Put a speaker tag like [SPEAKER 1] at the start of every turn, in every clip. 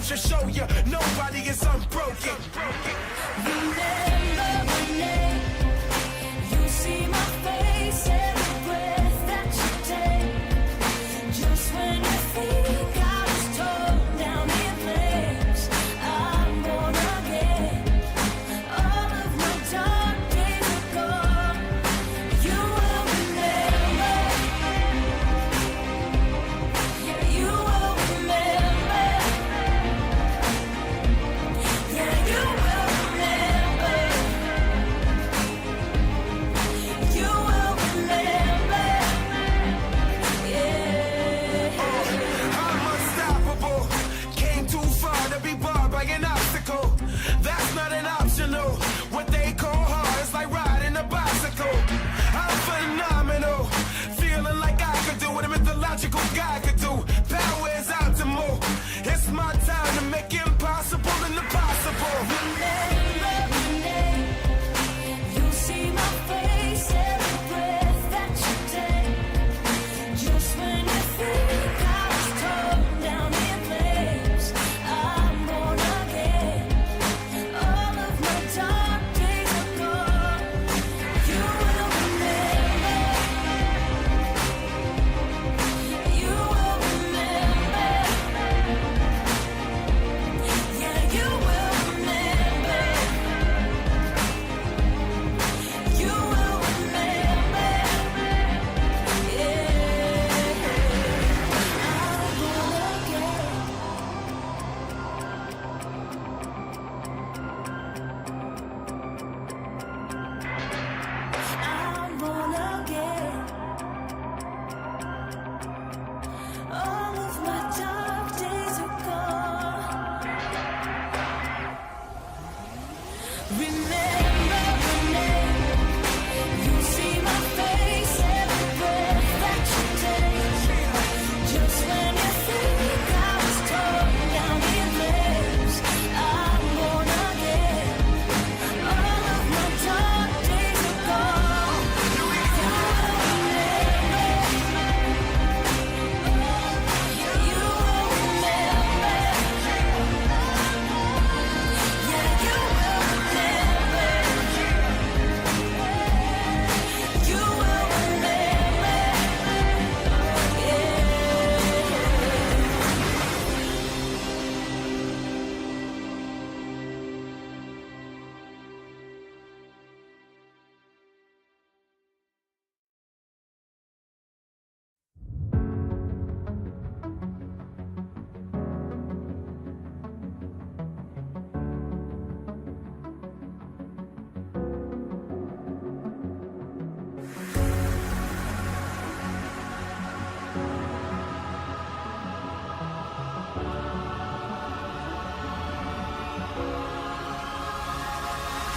[SPEAKER 1] should show you nobody is unbroken.
[SPEAKER 2] Remember my name. You see my face every breath that you take. Just when you think I was torn down in flames, I'm born again. All of my dark days are gone. You will remember. Yeah, you will remember. Yeah, you will remember. You will remember. Yeah.
[SPEAKER 1] I'm unstoppable. Came too far to be barred by an obstacle. That's not an optional. What they call hard is like riding a bicycle. I'm phenomenal. Feeling like I could do what a mythological guy could do. Power is optimal. It's my time to make impossible and the possible.
[SPEAKER 2] Remember my name. You see my face every breath that you take. Just when you think I was torn down in flames, I'm born again. All of my dark days are gone. You will remember. You will remember. Yeah, you will remember. You will remember. Yeah. I'm born again. I'm born again. All of my dark days are gone. Remember my name. You see my face every breath that you take. Just when you think I was torn down in flames, I'm born again. All of my dark days are gone. You will remember. You will remember. Yeah, you will remember. You will remember. Yeah.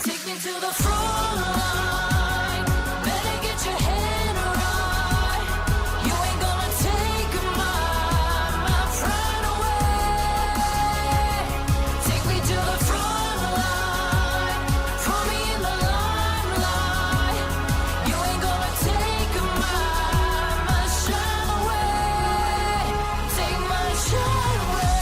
[SPEAKER 2] Take me to the front line. Better get your head right. You ain't gonna take my pride away. Take me to the front line. Put me in the limelight. You ain't gonna take my shine away. Take my shine away.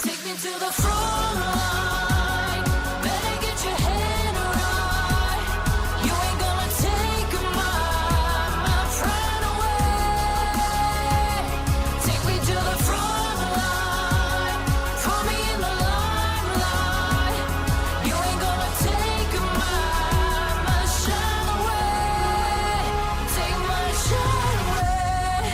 [SPEAKER 2] Take me to the front line. Better get your head right. You ain't gonna take my pride away. Take me to the front line. Put me in the limelight. You ain't gonna take my shine away. Take my shine away.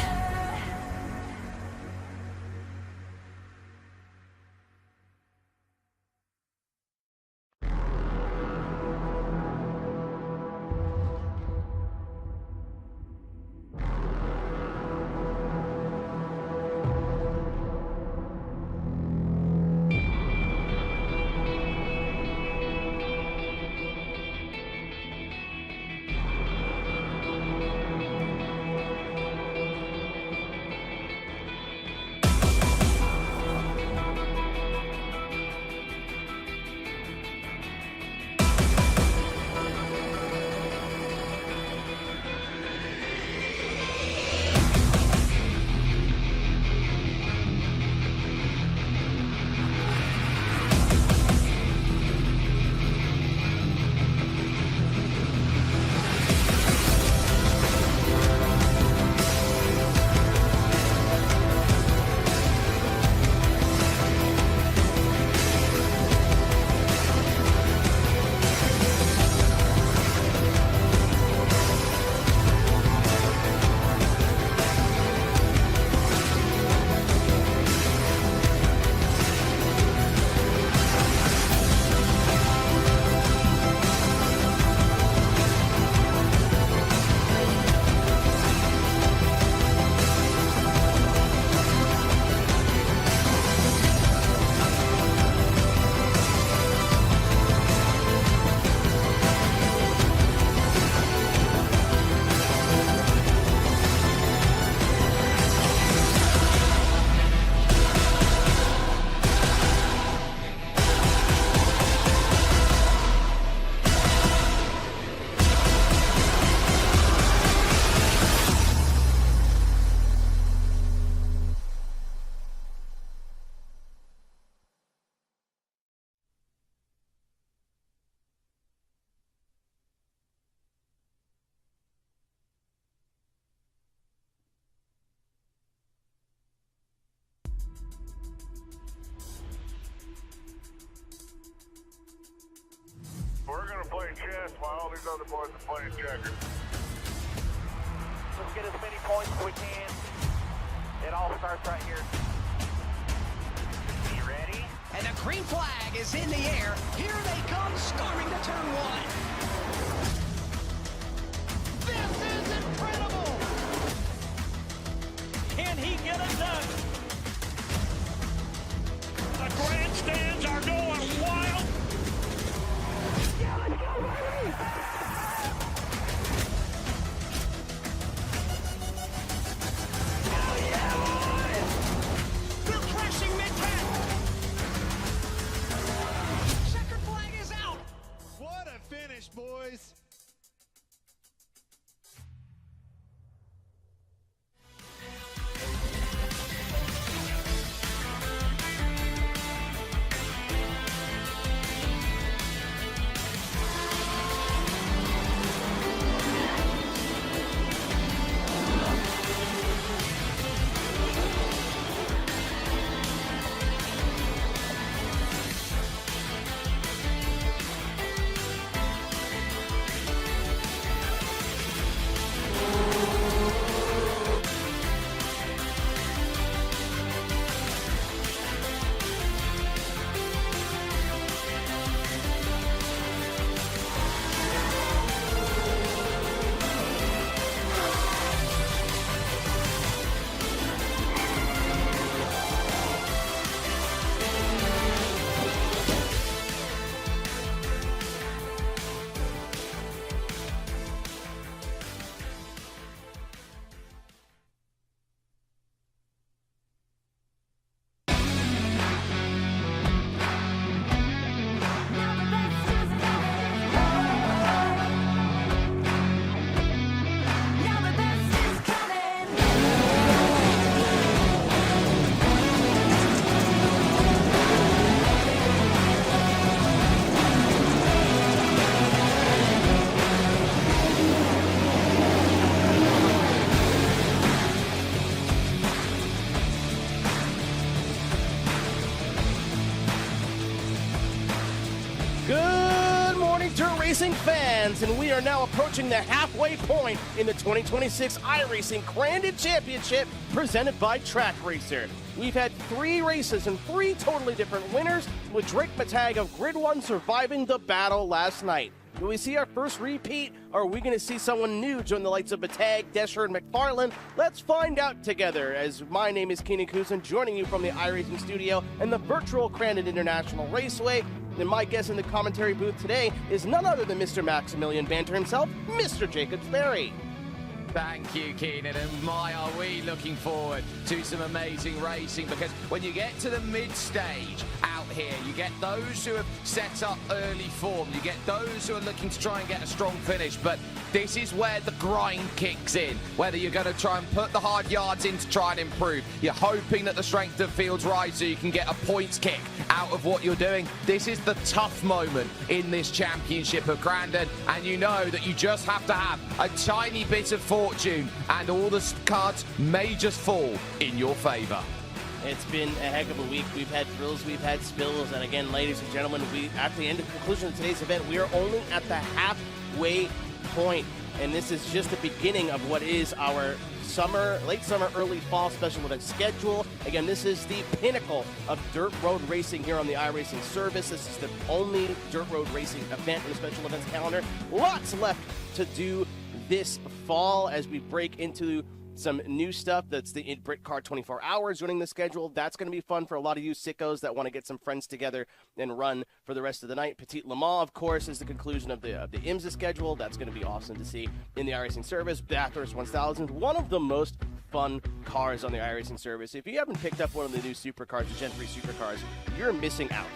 [SPEAKER 3] show the boys the pointing tracker.
[SPEAKER 4] Let's get as many points as we can. It all starts right here. You ready?
[SPEAKER 5] And the green flag is in the air. Here they come, storming to turn one. This is incredible. Can he get it done? The grandstands are going wild. Yeah, let's go, baby.
[SPEAKER 6] Boys.
[SPEAKER 7] Racing fans, and we are now approaching the halfway point in the 2026 iRacing Crandon Championship presented by Track Racer. We've had 3 races and 3 totally different winners, with Drake Matag of Grid 1 surviving the battle last night. Will we see our first repeat, or are we going to see someone new join the likes of Matag, Desher, and McFarland? Let's find out together, as my name is Keenan Kusin, joining you from the iRacing studio and the virtual Crandon International Raceway. And my guest in the commentary booth today is none other than Mr. Maximilian Banter himself, Mr. Jacob Sperry.
[SPEAKER 8] Thank you, Keenan, and my, are we looking forward to some amazing racing, because when you get to the mid-stage out here, you get those who have set up early form, you get those who are looking to try and get a strong finish, but this is where the grind kicks in, whether you're going to try and put the hard yards in to try and improve, you're hoping that the strength of field's right so you can get a points kick out of what you're doing. This is the tough moment in this championship of Crandon, and you know that you just have to have a tiny bit of fortune and all the cards may just fall in your favor.
[SPEAKER 7] It's been a heck of a week. We've had thrills, we've had spills, and again, ladies and gentlemen, at the end of the conclusion of today's event, we are only at the halfway point, and this is just the beginning of what is our late summer, early fall special event schedule. Again, this is the pinnacle of dirt road racing here on the iRacing service. This is the only dirt road racing event in the special events calendar. Lots left to do this fall as we break into some new stuff. That's the BritCar 24 hours running the schedule. That's going to be fun for a lot of you sickos that want to get some friends together and run for the rest of the night. Petit Le Mans, of course, is the conclusion of the IMSA schedule. That's going to be awesome to see in the iRacing service. Bathurst 1000, one of the most fun cars on the iRacing service. If you haven't picked up one of the new supercars, the Gen 3 supercars, you're missing out.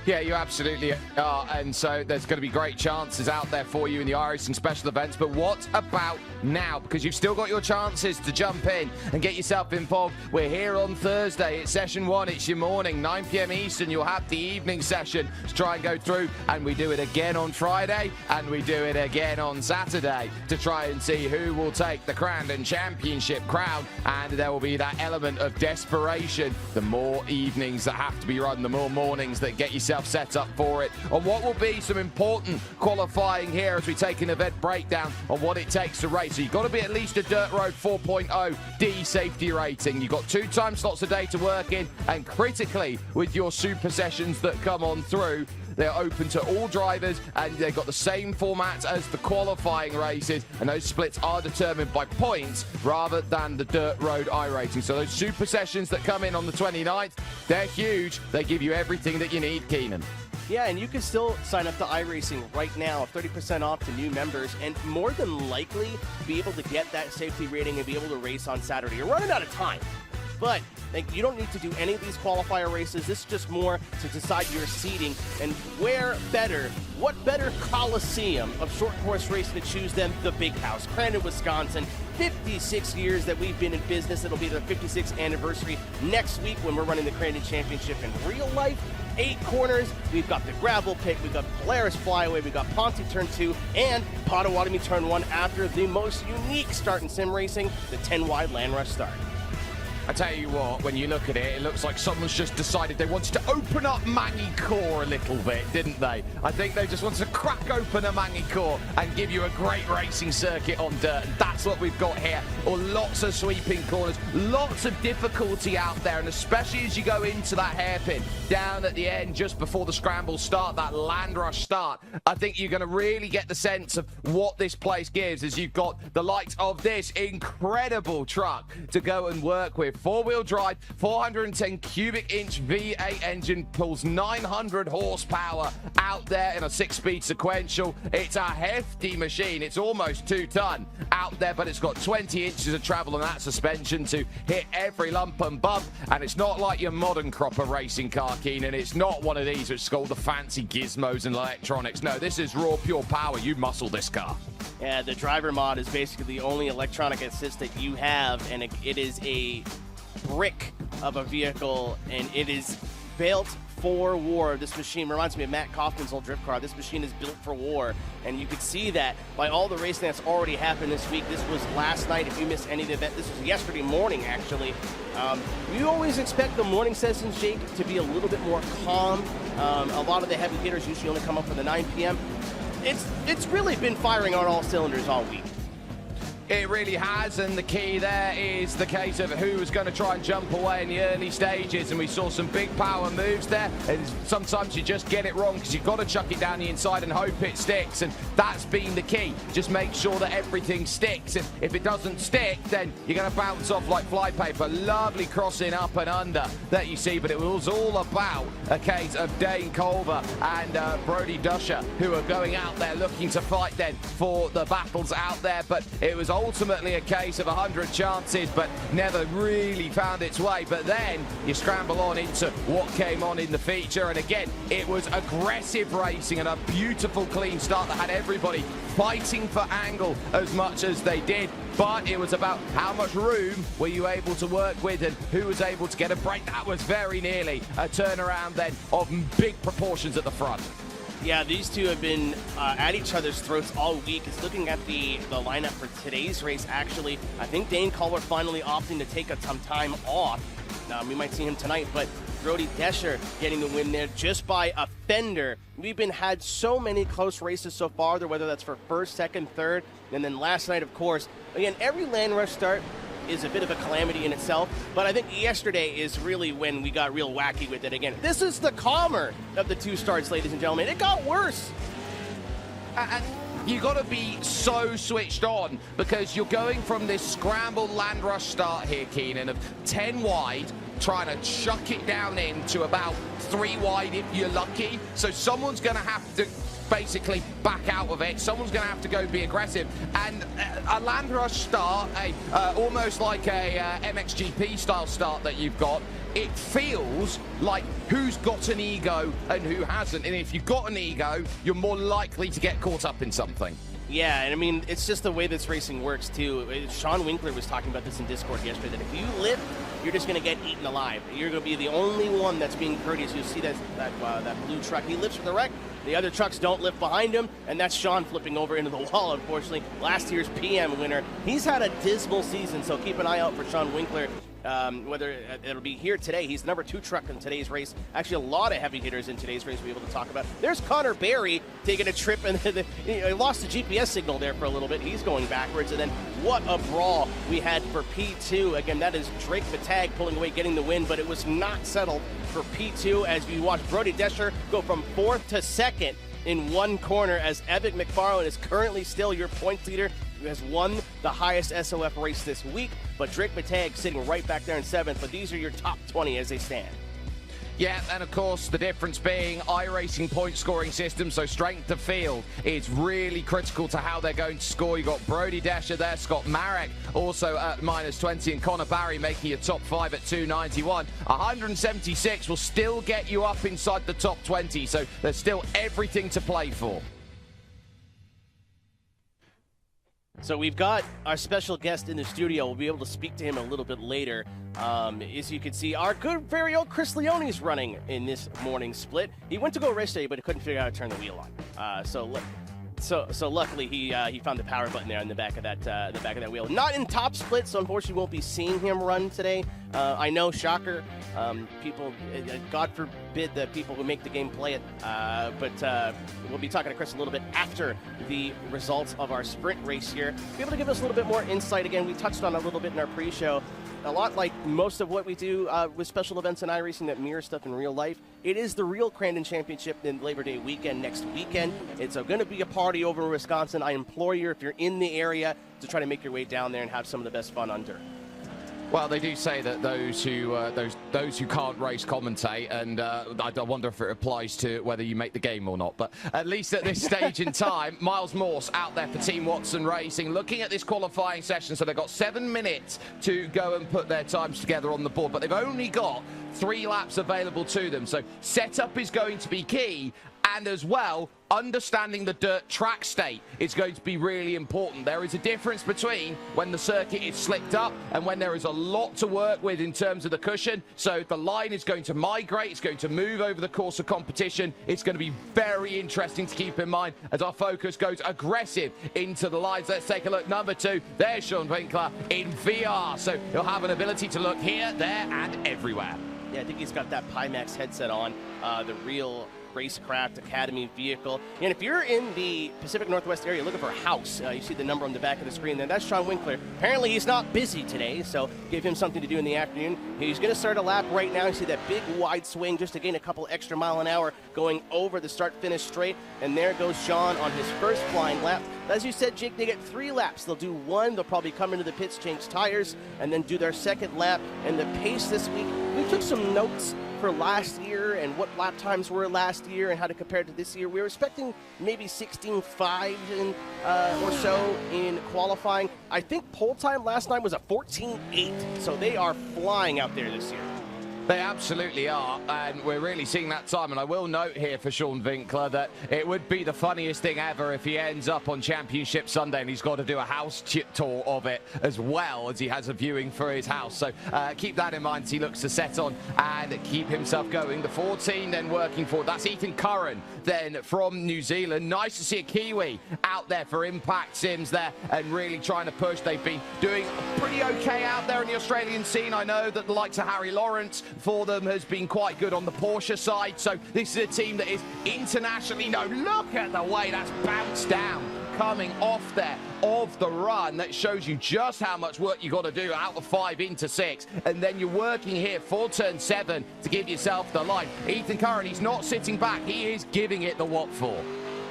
[SPEAKER 8] Yeah, you absolutely are, and so there's going to be great chances out there for you in the iRacing special events, but what about now? Because you've still got your chances to jump in and get yourself involved. We're here on Thursday, it's session 1, it's your morning, 9 p.m. Eastern. You'll have the evening session to try and go through, and we do it again on Friday, and we do it again on Saturday to try and see who will take the Crandon Championship crown, and there will be that element of desperation. The more evenings that have to be run, the more mornings that get yourself yourself set up for it on what will be some important qualifying here as we take an event breakdown on what it takes to race. So you've got to be at least a Dirt Road 4.0 D safety rating. You've got 2 time slots a day to work in, and critically with your super sessions that come on through, they're open to all drivers, and they've got the same format as the qualifying races, and those splits are determined by points rather than the Dirt Road iRacing. So those super sessions that come in on the 29th, they're huge. They give you everything that you need, Keenan.
[SPEAKER 7] Yeah, and you can still sign up to iRacing right now, 30% off to new members, and more than likely be able to get that safety rating and be able to race on Saturday. You're running out of time, but you don't need to do any of these qualifier races. This is just more to decide your seating, and what better coliseum of short course racing to choose than the Big House, Crandon, Wisconsin. 56 years that we've been in business. It'll be their 56th anniversary next week when we're running the Crandon Championship in real life. 8 corners. We've got the gravel pit. We've got Polaris Flyaway. We've got Ponte Turn 2 and Potawatomi Turn 1 after the most unique start in sim racing, the 10-wide land rush start.
[SPEAKER 8] I tell you what, when you look at it, it looks like someone's just decided they wanted to open up Magny-Cours a little bit, didn't they? I think they just wanted to crack open a Magny-Cours and give you a great racing circuit on dirt. And that's what we've got here. Or lots of sweeping corners, lots of difficulty out there, and especially as you go into that hairpin down at the end just before the scramble start, that land rush start, I think you're going to really get the sense of what this place gives as you've got the likes of this incredible truck to go and work with. 4-wheel drive, 410 cubic inch V8 engine, pulls 900 horsepower out there in a 6-speed sequential. It's a hefty machine. It's almost 2 ton out there, but it's got 20 inches of travel on that suspension to hit every lump and bump. And it's not like your modern cropper racing car, Keenan. It's not one of these which got all the fancy gizmos and electronics. No, this is raw, pure power. You muscle this car.
[SPEAKER 7] Yeah, the driver mod is basically the only electronic assist that you have, and it is a brick of a vehicle, and it is built for war. This machine reminds me of Matt Kaufman's old drift car. This machine is built for war, and you can see that by all the racing that's already happened this week. This was last night. If you missed any of the event, this was yesterday morning, actually. You always expect the morning sessions, Jake, to be a little bit more calm. A lot of the heavy hitters usually only come up for the 9 p.m. It's really been firing on all cylinders all week.
[SPEAKER 8] It really has, and the key there is the case of who was going to try and jump away in the early stages, and we saw some big power moves there, and sometimes you just get it wrong because you've got to chuck it down the inside and hope it sticks, and that's been the key. Just make sure that everything sticks, and if it doesn't stick, then you're going to bounce off like flypaper. Lovely crossing up and under that you see, but it was all about a case of Dane Culver and Brody Duscher, who are going out there looking to fight then for the battles out there, but it was ultimately a case of 100 chances, but never really found its way. But then you scramble on into what came on in the feature, and again, it was aggressive racing and a beautiful clean start that had everybody fighting for angle as much as they did. But it was about how much room were you able to work with and who was able to get a break. That was very nearly a turnaround then of big proportions at the front.
[SPEAKER 7] Yeah, these two have been at each other's throats all week. It's looking at the lineup for today's race, actually. I think Dane Culver finally opting to take some time off. We might see him tonight, but Brody Duscher getting the win there just by a fender. We've had so many close races so far, whether that's for first, second, third, and then last night, of course. Again, every land rush start is a bit of a calamity in itself, but I think yesterday is really when we got real wacky with it again. This is the calmer of the 2 starts, ladies and gentlemen. It got worse.
[SPEAKER 8] And you got to be so switched on because you're going from this scrambled land rush start here, Keenan, of 10 wide, trying to chuck it down into about 3 wide if you're lucky. So someone's going to have to basically back out of it. Someone's going to have to go be aggressive. And a land rush start, almost like a MXGP style start that you've got, it feels like who's got an ego and who hasn't. And if you've got an ego, you're more likely to get caught up in something.
[SPEAKER 7] Yeah, and I mean, it's just the way this racing works, too. Sean Winkler was talking about this in Discord yesterday, that if you lift, you're just going to get eaten alive. You're going to be the only one that's being courteous. You see that blue truck. He lifts for the wreck. The other trucks don't lift behind him, and that's Sean flipping over into the wall, unfortunately. Last year's PM winner. He's had a dismal season, so keep an eye out for Sean Winkler whether it'll be here today. He's the number 2 truck in today's race. Actually, a lot of heavy hitters in today's race we'll be able to talk about. There's Connor Berry taking a trip, and he lost the GPS signal there for a little bit. He's going backwards, and then what a brawl we had for P2. Again, that is Drake Matag pulling away, getting the win, but it was not settled for P2 as we watch Brody Descher go from 4th to 2nd in one corner, as Epic McFarlane is currently still your points leader, who has won the highest SOF race this week. But Drake Matag sitting right back there in 7th. But these are your top 20 as they stand.
[SPEAKER 8] Yeah, and of course, the difference being iRacing point scoring system, so strength of field is really critical to how they're going to score. You've got Brody Descher there, Scott Marek also at -20, and Connor Barry making your top 5 at 291. 176 will still get you up inside the top 20, so there's still everything to play for.
[SPEAKER 7] So we've got our special guest in the studio. We'll be able to speak to him a little bit later. As you can see, our good, very old Chris Leone's running in this morning split. He went to go race today, but he couldn't figure out how to turn the wheel on. So luckily he found the power button there in the back of that wheel. Not in top split, so unfortunately won't be seeing him run today. I know, shocker. People, God forbid the people who make the game play it. But we'll be talking to Chris a little bit after the results of our sprint race here. Be able to give us a little bit more insight. Again, we touched on a little bit in our pre-show. A lot like most of what we do with special events and iRacing that mirror stuff in real life. It is the real Crandon Championship in Labor Day weekend next weekend. It's going to be a party over in Wisconsin. I implore you, if you're in the area, to try to make your way down there and have some of the best fun on dirt.
[SPEAKER 8] Well, they do say that those who can't race commentate, and I wonder if it applies to whether you make the game or not. But at least at this stage in time, Miles Morse out there for Team Watson Racing, looking at this qualifying session. So they've got 7 minutes to go and put their times together on the board, but they've only got 3 laps available to them. So setup is going to be key. And as well, understanding the dirt track state is going to be really important. There is a difference between when the circuit is slicked up and when there is a lot to work with in terms of the cushion. So the line is going to migrate, it's going to move over the course of competition. It's going to be very interesting to keep in mind as our focus goes aggressive into the lines. Let's take a look. Number 2, there's Sean Winkler in VR. So he'll have an ability to look here, there, and everywhere.
[SPEAKER 7] Yeah, I think he's got that Pimax headset on, the real Racecraft Academy vehicle. And if you're in the Pacific Northwest area looking for a house, you see the number on the back of the screen there. That's Sean Winkler. Apparently he's not busy today, so give him something to do in the afternoon. He's going to start a lap right now. You see that big wide swing just to gain a couple extra mile an hour going over the start-finish straight. And there goes Sean on his first flying lap. As you said, Jake, they get 3 laps. They'll do 1. They'll probably come into the pits, change tires, and then do their second lap. And the pace this week, we took some notes for last year and what lap times were last year and how to compare it to this year. We were expecting maybe 16.5 or so in qualifying. I think pole time last night was a 14.8, so they are flying out there this year.
[SPEAKER 8] They absolutely are, and we're really seeing that time. And I will note here for Sean Winkler that it would be the funniest thing ever if he ends up on Championship Sunday and he's got to do a house tour of it as well as he has a viewing for his house. So keep that in mind as he looks to set on and keep himself going. The 14 then working forward. That's Ethan Curran then from New Zealand. Nice to see a Kiwi out there for Impact Sims there and really trying to push. They've been doing pretty okay out there in the Australian scene. I know that the likes of Harry Lawrence for them has been quite good on the Porsche side. So this is a team that is internationally known. Look at the way that's bounced down coming off there of the run. That shows you just how much work you got to do out of 5 into 6. And then you're working here for turn 7 to give yourself the line. Ethan Curran, he's not sitting back. He is giving it the what for.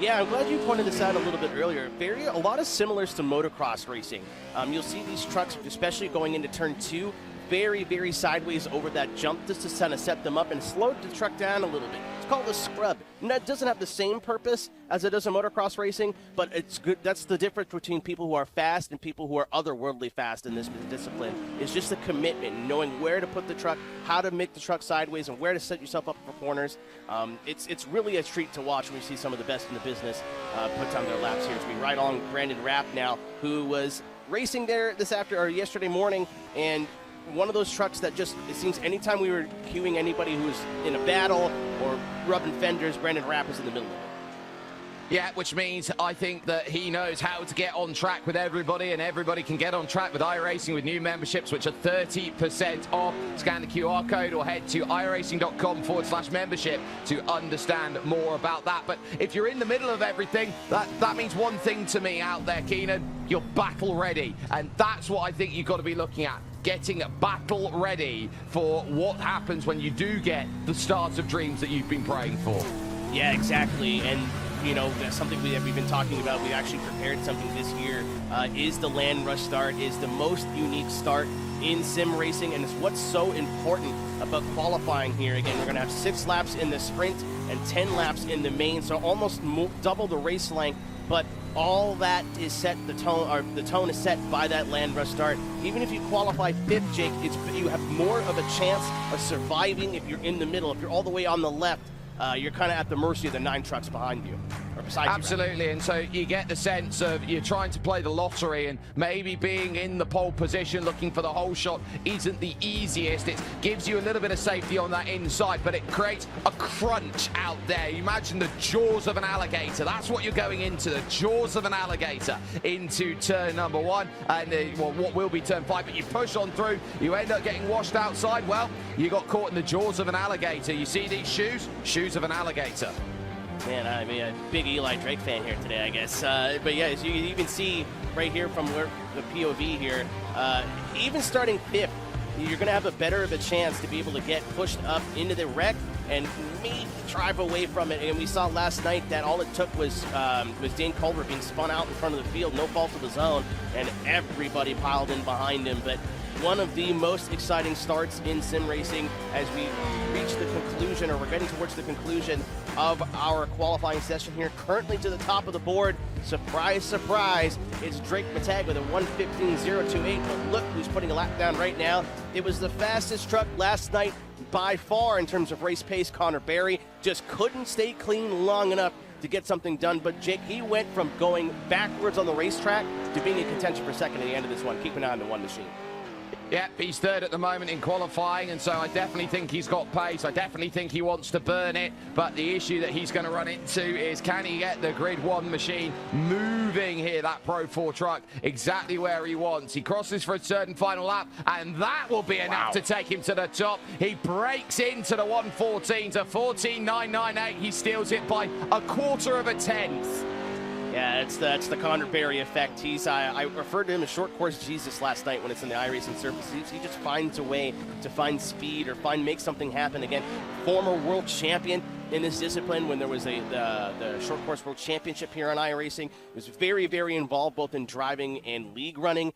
[SPEAKER 7] Yeah, I'm glad you pointed this out a little bit earlier. A lot of similars to motocross racing. You'll see these trucks, especially going into turn 2, very, very sideways over that jump just to kind of set them up and slow the truck down a little bit. It's called a scrub. And that doesn't have the same purpose as it does in motocross racing, but it's good. That's the difference between people who are fast and people who are otherworldly fast in this discipline. It's just the commitment, knowing where to put the truck, how to make the truck sideways, and where to set yourself up for corners. It's really a treat to watch when you see some of the best in the business put on their laps here. As we ride on Brandon Rapp now, who was racing there yesterday morning, and one of those trucks that just, it seems anytime we were queuing anybody who's in a battle or rubbing fenders, Brandon Rapp is in the middle of it.
[SPEAKER 8] Yeah, which means I think that he knows how to get on track with everybody, and everybody can get on track with iRacing with new memberships, which are 30% off. Scan the QR code or head to iRacing.com/membership to understand more about that. But if you're in the middle of everything, that means one thing to me out there, Keenan. You're battle ready, and that's what I think you've got to be looking at. Getting battle ready for what happens when you do get the stars of dreams that you've been praying for.
[SPEAKER 7] Yeah, exactly. And you know, that's something we've been talking about. We actually prepared something this year. Is the land rush start, is the most unique start in sim racing, and it's what's so important about qualifying here. Again, we're going to have 6 laps in the sprint and 10 laps in the main, so almost double the race length. But all that is set, the tone is set by that land rush start. Even if you qualify 5th, Jake, you have more of a chance of surviving if you're in the middle. If you're all the way on the left, you're kind of at the mercy of the 9 trucks behind you, or beside you.
[SPEAKER 8] Absolutely, and so you get the sense of you're trying to play the lottery, and maybe being in the pole position, looking for the whole shot, isn't the easiest. It gives you a little bit of safety on that inside, but it creates a crunch out there. You imagine the jaws of an alligator. That's what you're going into, the jaws of an alligator into turn number 1, and what will be turn 5, but you push on through, you end up getting washed outside. Well, you got caught in the jaws of an alligator. You see these shoes of an alligator.
[SPEAKER 7] Man, I mean, a big Eli Drake fan here today, I guess. But yeah, as you can even see right here from where the POV here, even starting 5th, you're going to have a better of a chance to be able to get pushed up into the wreck and maybe drive away from it. And we saw last night that all it took was Dane Culver being spun out in front of the field, no fault of his own, and everybody piled in behind him. But one of the most exciting starts in sim racing as we reach the conclusion, or we're getting towards the conclusion of our qualifying session here. Currently to the top of the board, surprise, surprise, it's Drake Matag with a 1:15.028, but look who's putting a lap down right now. It was the fastest truck last night by far in terms of race pace. Connor Berry just couldn't stay clean long enough to get something done, but Jake, he went from going backwards on the racetrack to being in contention for second at the end of this one. Keep an eye on the one machine.
[SPEAKER 8] Yeah, he's 3rd at the moment in qualifying, and so I definitely think he's got pace. I definitely think he wants to burn it, but the issue that he's going to run into is, can he get the Grid 1 machine moving here, that Pro 4 truck, exactly where he wants. He crosses for a third and final lap, and that will be enough to take him to the top. He breaks into the 1:14 to 14.998. He steals it by a 1/4 of a tenth.
[SPEAKER 7] Yeah, that's the Connor Berry effect. I referred to him as short course Jesus last night when it's in the iRacing surface. He just finds a way to find speed or make something happen. Again, former world champion in this discipline when there was the short course world championship here on iRacing. He was very, very involved both in driving and league running.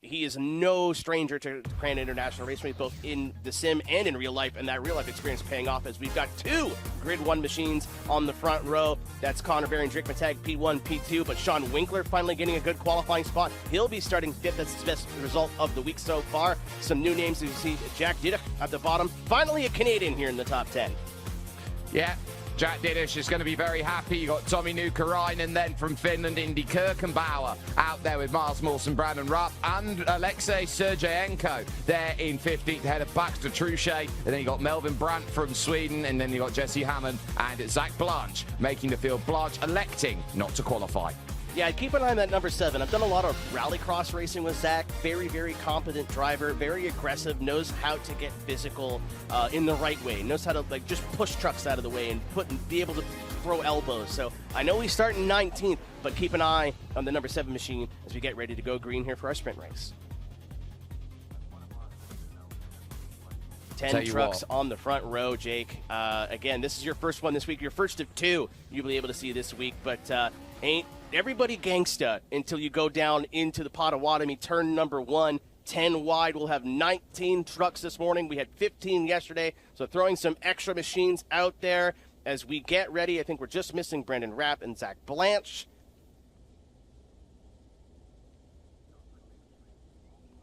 [SPEAKER 7] He is no stranger to Crandon International Raceway, both in the sim and in real life, and that real life experience paying off as we've got 2 Grid 1 machines on the front row. That's Connor Berry and Drake Matag, P1, P2, but Sean Winkler finally getting a good qualifying spot. He'll be starting 5th. That's his best result of the week so far. Some new names, as you see, Jack Diddick at the bottom. Finally a Canadian here in the top 10.
[SPEAKER 8] Yeah, Jack Diddish is going to be very happy. You got Tommy Nukarainen then from Finland, Indy Kirkenbauer out there with Miles Morse and Brandon Rupp, and Alexei Sergeyenko there in 15th ahead of Baxter Truchet. And then you got Melvin Brandt from Sweden, and then you got Jesse Hammond and Zach Blanche making the field. Blanche electing not to qualify.
[SPEAKER 7] Yeah, keep an eye on that number 7. I've done a lot of rallycross racing with Zach. Very, very competent driver, very aggressive, knows how to get physical in the right way, knows how to just push trucks out of the way and be able to throw elbows. So I know we start in 19th, but keep an eye on the number 7 machine as we get ready to go green here for our sprint race. 10 trucks on the front row, Jake. Again, this is your first one this week, your first of 2 you'll be able to see this week, but ain't everybody gangsta until you go down into the Potawatomi, turn number 1, 10 wide. We'll have 19 trucks this morning. We had 15 yesterday, so throwing some extra machines out there as we get ready. I think we're just missing Brendan Rapp and Zach Blanche.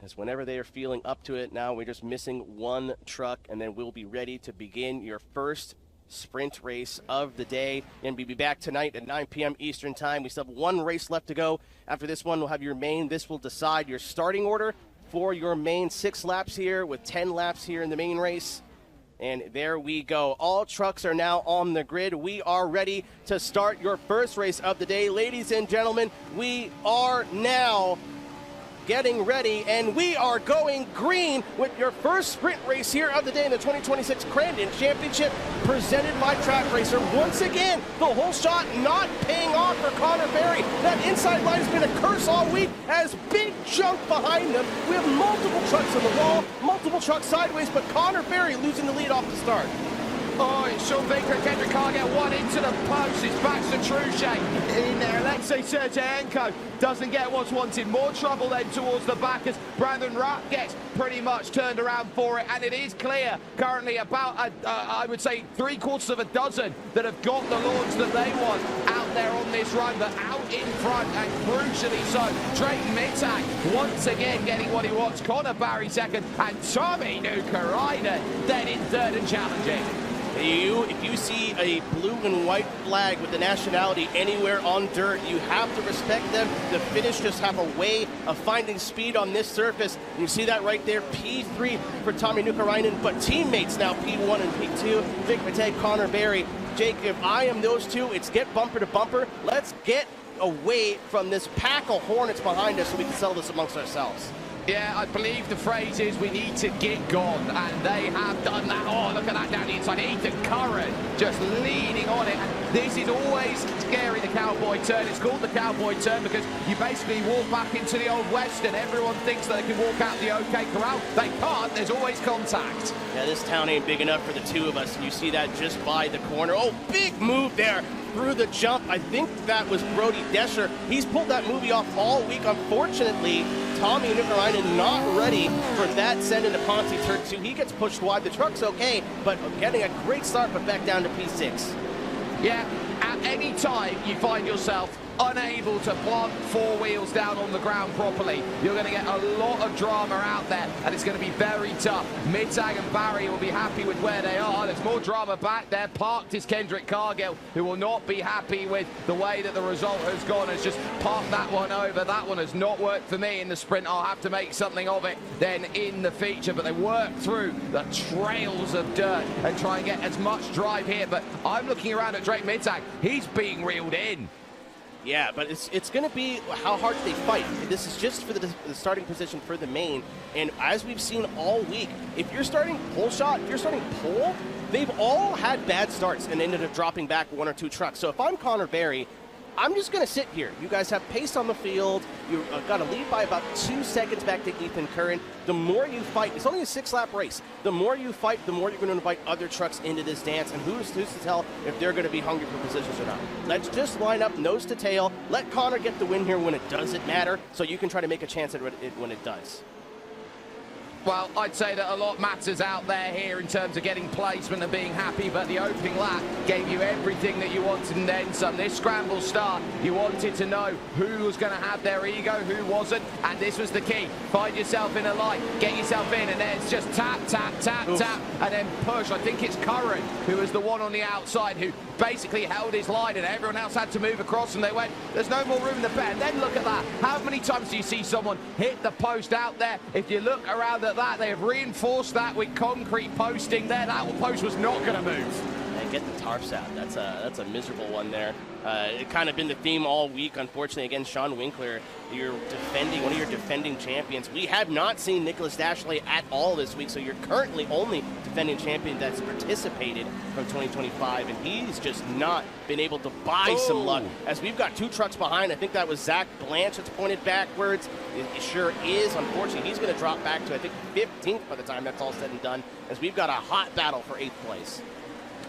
[SPEAKER 7] As whenever they are feeling up to it now, we're just missing 1 truck, and then we'll be ready to begin your first sprint race of the day. And we'll be back tonight at 9 p.m. Eastern time. We still have 1 race left to go. After this one, we'll have your main. This will decide your starting order for your main. 6 laps here with 10 laps here in the main race. And there we go. All trucks are now on the grid. We are ready to start your first race of the day. Ladies and gentlemen, we are now getting ready, and we are going green with your first sprint race here of the day in the 2026 Crandon Championship, presented by Track Racer. Once again, the whole shot not paying off for Connor Berry. That inside line has been a curse all week, as big jump behind them. We have multiple trucks on the wall, multiple trucks sideways, but Connor Berry losing the lead off the start.
[SPEAKER 8] Oh, it's Sean Baker and Kendrick can't get one into the post. It's Baxter Truchet in there. Alexei Sergeenko doesn't get what's wanted. More trouble then towards the back as Brandon Rapp gets pretty much turned around for it. And it is clear currently about, I would say, 3/4 of a dozen that have got the launch that they want out there on this run. But out in front, and crucially so, Drake Mittag once again getting what he wants. Connor Barry second, and Tommy Nukarainen then in third and challenging.
[SPEAKER 7] If you see a blue and white flag with the nationality anywhere on dirt, you have to respect them. The Finnish just have a way of finding speed on this surface. And you see that right there, P3 for Tommy Nukarainen, but teammates now P1 and P2, Vic Matei, Connor Berry. Jake, if I am those two, it's get bumper to bumper. Let's get away from this pack of hornets behind us so we can settle this amongst ourselves.
[SPEAKER 8] Yeah, I believe the phrase is we need to get gone, and they have done that. Oh, look at that down the inside. Ethan Curran just leading on it. And this is always scary, the cowboy turn. It's called the cowboy turn because you basically walk back into the old west and everyone thinks that they can walk out the OK Corral. They can't. There's always contact.
[SPEAKER 7] Yeah, this town ain't big enough for the two of us, and you see that just by the corner. Oh, big move there through the jump. I think that was Brody Descher. He's pulled that movie off all week. Unfortunately, Tommy Nukarainen not ready for that send into Ponte turn 2. He gets pushed wide. The truck's okay, but getting a great start, but back down to P6.
[SPEAKER 8] Yeah, at any time you find yourself unable to plant four wheels down on the ground properly, you're going to get a lot of drama out there, and it's going to be very tough. Mittag and Barry will be happy with where they are. There's more drama back there. Parked is Kendrick Cargill, who will not be happy with the way that the result has gone. Has just parked that one over. That one has not worked for me in the sprint. I'll have to make something of it then in the feature, but they work through the trails of dirt and try and get as much drive here. But I'm looking around at Drake Mittag. He's being reeled in.
[SPEAKER 7] Yeah, but it's going to be how hard they fight. This is just for the starting position for the main. And as we've seen all week, if you're starting pole shot, if you're starting pole, they've all had bad starts and ended up dropping back one or two trucks. So if I'm Connor Berry, I'm just going to sit here. You guys have pace on the field. You've got to lead by about 2 seconds back to Ethan Curran. The more you fight, it's only a 6-lap race. The more you fight, the more you're going to invite other trucks into this dance. And who's to tell if they're going to be hungry for positions or not? Let's just line up nose to tail. Let Connor get the win here when it doesn't matter, so you can try to make a chance at it when it does.
[SPEAKER 8] Well, I'd say that a lot matters out there here in terms of getting placement and being happy, but the opening lap gave you everything that you wanted and then some. This scramble start, you wanted to know who was going to have their ego, who wasn't, and this was the key. Find yourself in a line, get yourself in, and then it's just tap, tap, tap,
[SPEAKER 7] Oof.
[SPEAKER 8] tap, and then push. I think it's Curran who was the one on the outside who basically held his line, and everyone else had to move across, and they went, there's no more room in the bed. And then look at that. How many times do you see someone hit the post out there? If you look around at that, they have reinforced that with concrete posting there. That post was not going to move.
[SPEAKER 7] And get the tarps out. That's a miserable one there. It kind of been the theme all week. Unfortunately, again, Sean Winkler, you're defending one of your defending champions. We have not seen Nicholas Dashley at all this week, so you're currently only defending champion that's participated from 2025, and he's just not been able to buy some luck. As we've got two trucks behind, I think that was Zach Blanche that's pointed backwards. It sure is. Unfortunately, he's going to drop back to, I think, 15th by the time that's all said and done, as we've got a hot battle for 8th place.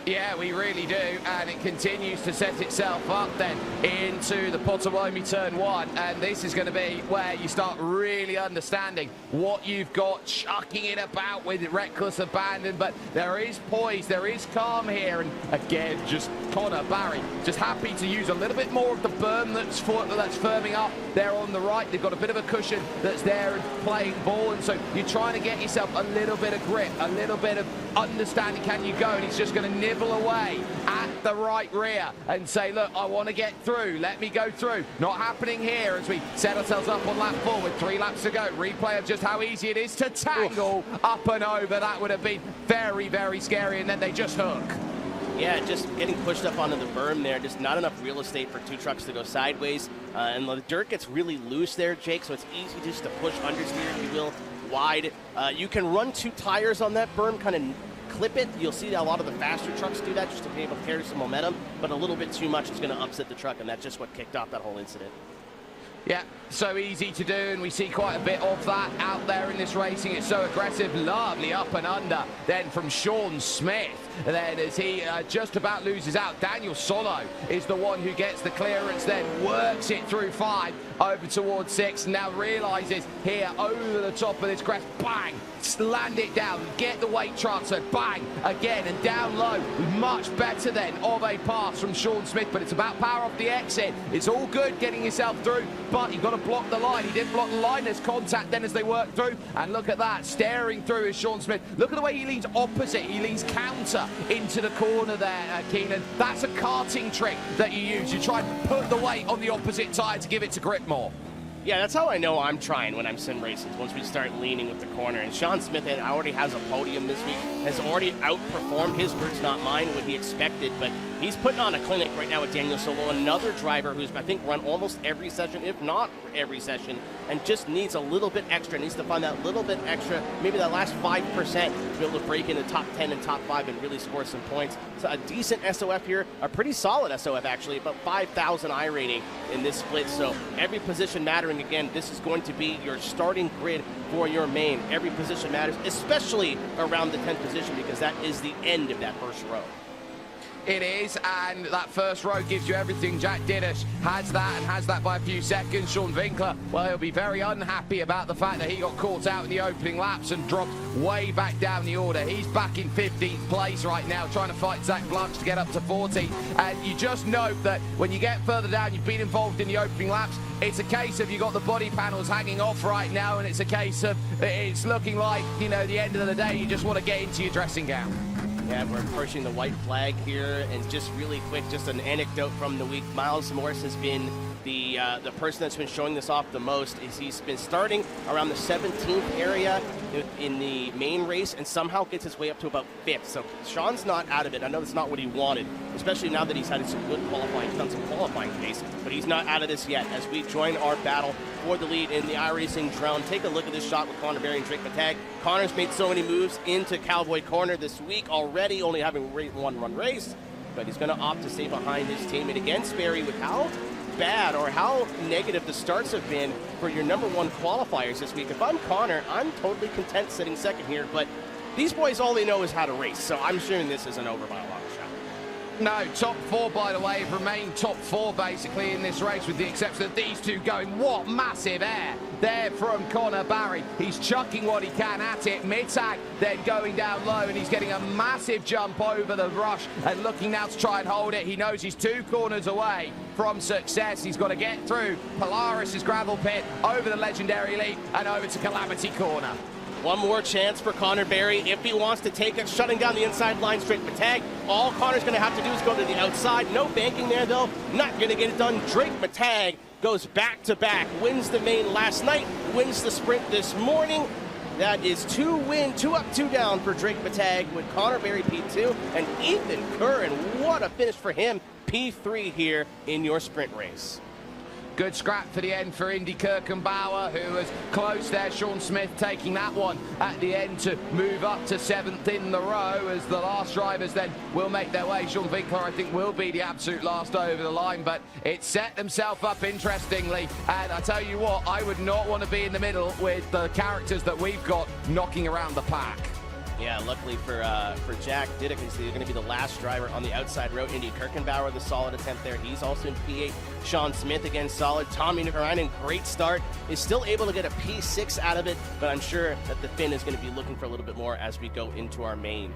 [SPEAKER 8] Yeah, we really do, and it continues to set itself up then into the Potawatomi turn 1, and this is going to be where you start really understanding what you've got, chucking it about with reckless abandon, but there is poise, there is calm here, and again, just Connor Barry, just happy to use a little bit more of the berm that's firming up there on the right. They've got a bit of a cushion that's there and playing ball, and so you're trying to get yourself a little bit of grip, a little bit of understanding, can you go, and he's just going to nibble nibble away at the right rear and say, look, I want to get through. Let me go through. Not happening here as we set ourselves up on lap 4 with 3 laps to go. Replay of just how easy it is to tangle up and over. That would have been very, very scary, and then they just hook.
[SPEAKER 7] Yeah, just getting pushed up onto the berm there. Just not enough real estate for 2 trucks to go sideways. And the dirt gets really loose there, Jake, so it's easy just to push understeer, if you will, wide. You can run 2 tires on that berm, kind of clip it. You'll see a lot of the faster trucks do that just to be able to carry some momentum, but a little bit too much is going to upset the truck, and that's just what kicked off that whole incident.
[SPEAKER 8] Yeah, so easy to do, and we see quite a bit of that out there in this racing. It's so aggressive, lovely up and under. Then from Sean Smith, then as he just about loses out, Daniel Solo is the one who gets the clearance, then works it through 5 over towards 6, now realizes here over the top of this crest, bang, land it down, get the weight transfer, bang, again, and down low. Much better then of a pass from Sean Smith, but it's about power off the exit. It's all good getting yourself through, but you've got to block the line. He didn't block the line. There's contact then as they work through, and look at that, staring through is Sean Smith. Look at the way he leans opposite. He leans counter into the corner there, Keenan. That's a karting trick that you use. You try and put the weight on the opposite tire to give it to grip more.
[SPEAKER 7] Yeah, that's how I know I'm trying when I'm sim racing, once we start leaning with the corner. And Sean Smith already has a podium this week, has already outperformed his words, not mine, what he expected. But he's putting on a clinic right now with Daniel Solo, another driver who's, I think, run almost every session, if not every session, and just needs a little bit extra, needs to find that little bit extra, maybe that last 5% to be able to break into top 10 and top 5 and really score some points. So a decent SOF here, a pretty solid SOF actually, about 5,000 I rating in this split. So every position mattering. Again, this is going to be your starting grid for your main. Every position matters, especially around the 10th position, because that is the end of that first row.
[SPEAKER 8] It is, and that first row gives you everything. Jack Diddish has that, and has that by a few seconds. Sean Winkler, well, he'll be very unhappy about the fact that he got caught out in the opening laps and dropped way back down the order. He's back in 15th place right now, trying to fight Zach Blanche to get up to 14. And you just note that when you get further down, you've been involved in the opening laps, it's a case of you got the body panels hanging off right now, and it's a case of it's looking like, you know, the end of the day, you just want to get into your dressing gown.
[SPEAKER 7] Yeah, we're approaching the white flag here, and just really quick, just an anecdote from the week. Miles Morris has been the person that's been showing this off the most. Is he's been starting around the 17th area in the main race, and somehow gets his way up to about 5th. So Sean's not out of it. I know that's not what he wanted, especially now that he's had some good qualifying, he's done some qualifying pace, but he's not out of this yet. As we join our battle for the lead in the iRacing drone, take a look at this shot with Connor Berry and Drake Matag. Connor's made so many moves into Cowboy Corner this week already, only having one run race, but he's going to opt to stay behind his teammate against Berry. With how bad or how negative the starts have been for your number 1 qualifiers this week, if I'm Connor, I'm totally content sitting second here, but these boys, all they know is how to race, so I'm assuming this isn't over by a long shot.
[SPEAKER 8] No, top 4, by the way, have remained top 4 basically in this race, with the exception of these two going. What massive air there from Connor Barry. He's chucking what he can at it. Mittag then going down low, and he's getting a massive jump over the rush and looking now to try and hold it. He knows he's 2 corners away from success. He's got to get through Polaris' gravel pit, over the legendary leap, and over to Calamity Corner.
[SPEAKER 7] One more chance for Connor Berry if he wants to take it, shutting down the inside line straight for Matag. All Connor's going to have to do is go to the outside. No banking there, though. Not going to get it done. Drake Matag goes back-to-back. Wins the main last night, wins the sprint this morning. That is 2 win, 2 up, 2 down for Drake Matag, with Connor Berry P2 and Ethan Curran. What a finish for him. P3 here in your sprint race.
[SPEAKER 8] Good scrap for the end for Indy Kirkenbauer, who was close there. Sean Smith taking that one at the end to move up to 7th in the row, as the last drivers then will make their way. Sean Winkler, I think, will be the absolute last over the line, but it set themselves up interestingly. And I tell you what, I would not want to be in the middle with the characters that we've got knocking around the pack.
[SPEAKER 7] Yeah, luckily for Jack Diddick, he's going to be the last driver on the outside row. Indy Kirkenbauer, the solid attempt there. He's also in P8. Sean Smith, again, solid. Tommy Narayanan, great start. Is still able to get a P6 out of it, but I'm sure that the Finn is going to be looking for a little bit more as we go into our main.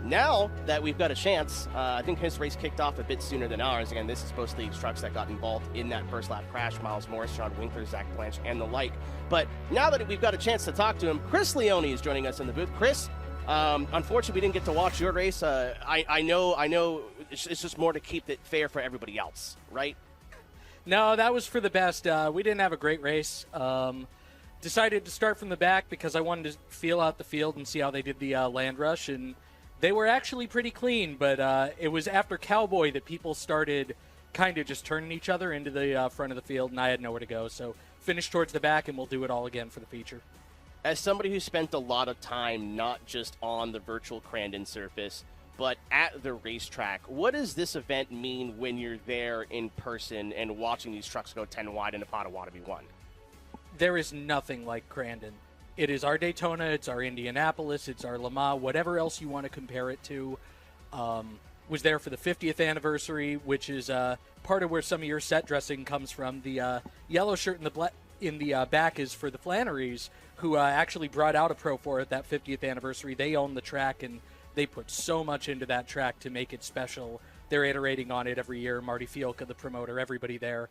[SPEAKER 7] Now that we've got a chance, I think his race kicked off a bit sooner than ours. Again, this is both leagues trucks that got involved in that first lap crash. Miles Morris, Sean Winkler, Zach Blanche, and the like. But now that we've got a chance to talk to him, Chris Leone is joining us in the booth. Chris, Unfortunately, we didn't get to watch your race. I know it's just more to keep it fair for everybody else, right?
[SPEAKER 3] No, that was for the best. We didn't have a great race. Decided to start from the back because I wanted to feel out the field and see how they did the land rush, and they were actually pretty clean, but it was after Cowboy that people started kind of just turning each other into the front of the field, and I had nowhere to go, so finished towards the back, and we'll do it all again for the feature.
[SPEAKER 7] As somebody who spent a lot of time not just on the virtual Crandon surface, but at the racetrack, what does this event mean when you're there in person and watching these trucks go 10 wide in a Potawatomi 1?
[SPEAKER 3] There is nothing like Crandon. It is our Daytona, it's our Indianapolis, it's our Le Mans, whatever else you want to compare it to. Was there for the 50th anniversary, which is part of where some of your set dressing comes from. The yellow shirt in the back is for the Flannerys, who actually brought out a Pro for it that 50th anniversary. They own the track, and they put so much into that track to make it special. They're iterating on it every year. Marty Fielka, the promoter, everybody there.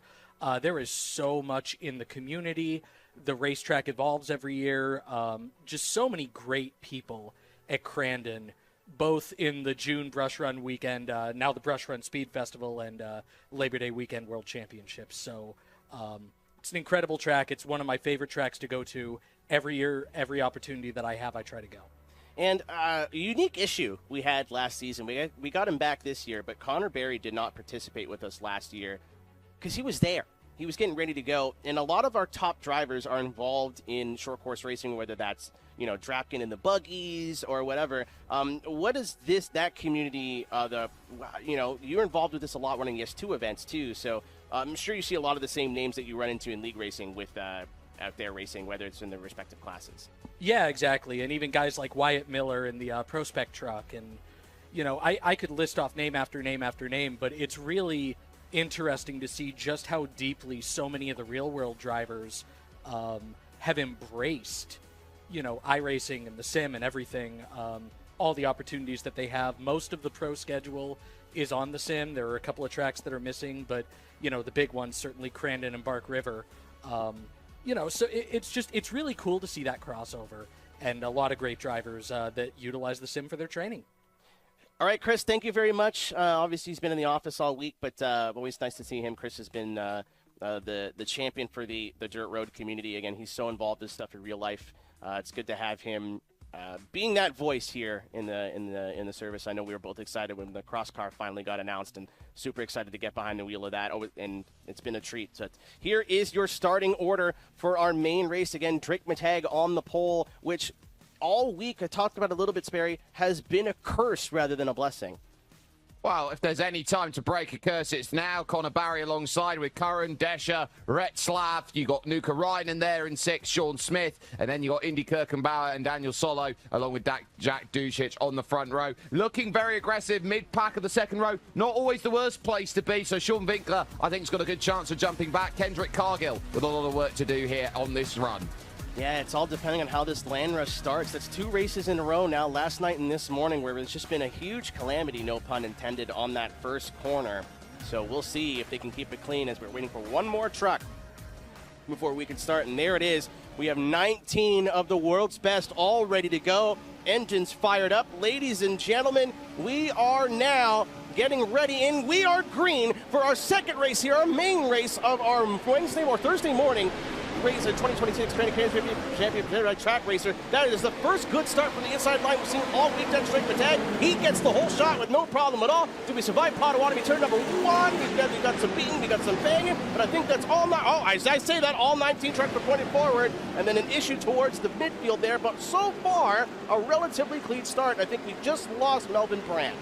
[SPEAKER 3] There is so much in the community. The racetrack evolves every year. Just so many great people at Crandon, both in the June Brush Run weekend, now the Brush Run Speed Festival, and Labor Day weekend World Championships. So it's an incredible track. It's one of my favorite tracks to go to. Every year, every opportunity that I have, I try to go.
[SPEAKER 7] And a unique issue we had last season. We got him back this year, but Connor Berry did not participate with us last year because he was there. He was getting ready to go. And a lot of our top drivers are involved in short course racing, whether that's, drafting in the buggies or whatever. What is that community, you're involved with this a lot running ES2 events too. So I'm sure you see a lot of the same names that you run into in league racing with out there racing, whether it's in the respective classes.
[SPEAKER 3] Yeah, exactly. And even guys like Wyatt Miller in the Prospect truck. And, I could list off name after name after name, but it's really interesting to see just how deeply so many of the real world drivers have embraced, iRacing and the sim and everything, all the opportunities that they have. Most of the pro schedule is on the sim. There are a couple of tracks that are missing, but, the big ones, certainly Crandon and Bark River. So it's really cool to see that crossover and a lot of great drivers that utilize the sim for their training.
[SPEAKER 7] All right, Chris, thank you very much. Obviously, he's been in the office all week, but always nice to see him. Chris has been the champion for the dirt road community. Again, he's so involved in this stuff in real life. It's good to have him being that voice here in the service. I know we were both excited when the cross car finally got announced, and super excited to get behind the wheel of that. And it's been a treat. So here is your starting order for our main race. Again, Drake Matag on the pole, which all week, I talked about a little bit, Sperry, has been a curse rather than a blessing.
[SPEAKER 8] Well, if there's any time to break a curse, it's now. Connor Barry alongside with Curran, Desha, Retzlaff. You got Nuka Ryan there in 6th, Sean Smith. And then you got Indy Kirkenbauer and Daniel Solo, along with Jack Ducic on the front row. Looking very aggressive, mid-pack of the second row. Not always the worst place to be. So Sean Winkler, I think, has got a good chance of jumping back. Kendrick Cargill with a lot of work to do here on this run.
[SPEAKER 7] Yeah, it's all depending on how this land rush starts. That's 2 races in a row now, last night and this morning, where it's just been a huge calamity, no pun intended, on that first corner. So we'll see if they can keep it clean as we're waiting for one more truck before we can start. And there it is. We have 19 of the world's best all ready to go. Engines fired up. Ladies and gentlemen, we are now getting ready, and we are green for our second race here, our main race of our Wednesday or Thursday morning race at 2026 Crandon Championship Track Racer. That is the first good start from the inside line we've seen all week. That's Drake Matag. He gets the whole shot with no problem at all. Do we survive Potawatomi turn number 1? We've got some beating, we got some banging, but I think that's all. As I say that, all 19 trucks are pointed forward, and then an issue towards the midfield there. But so far, a relatively clean start. I think we just lost Melvin Brandt.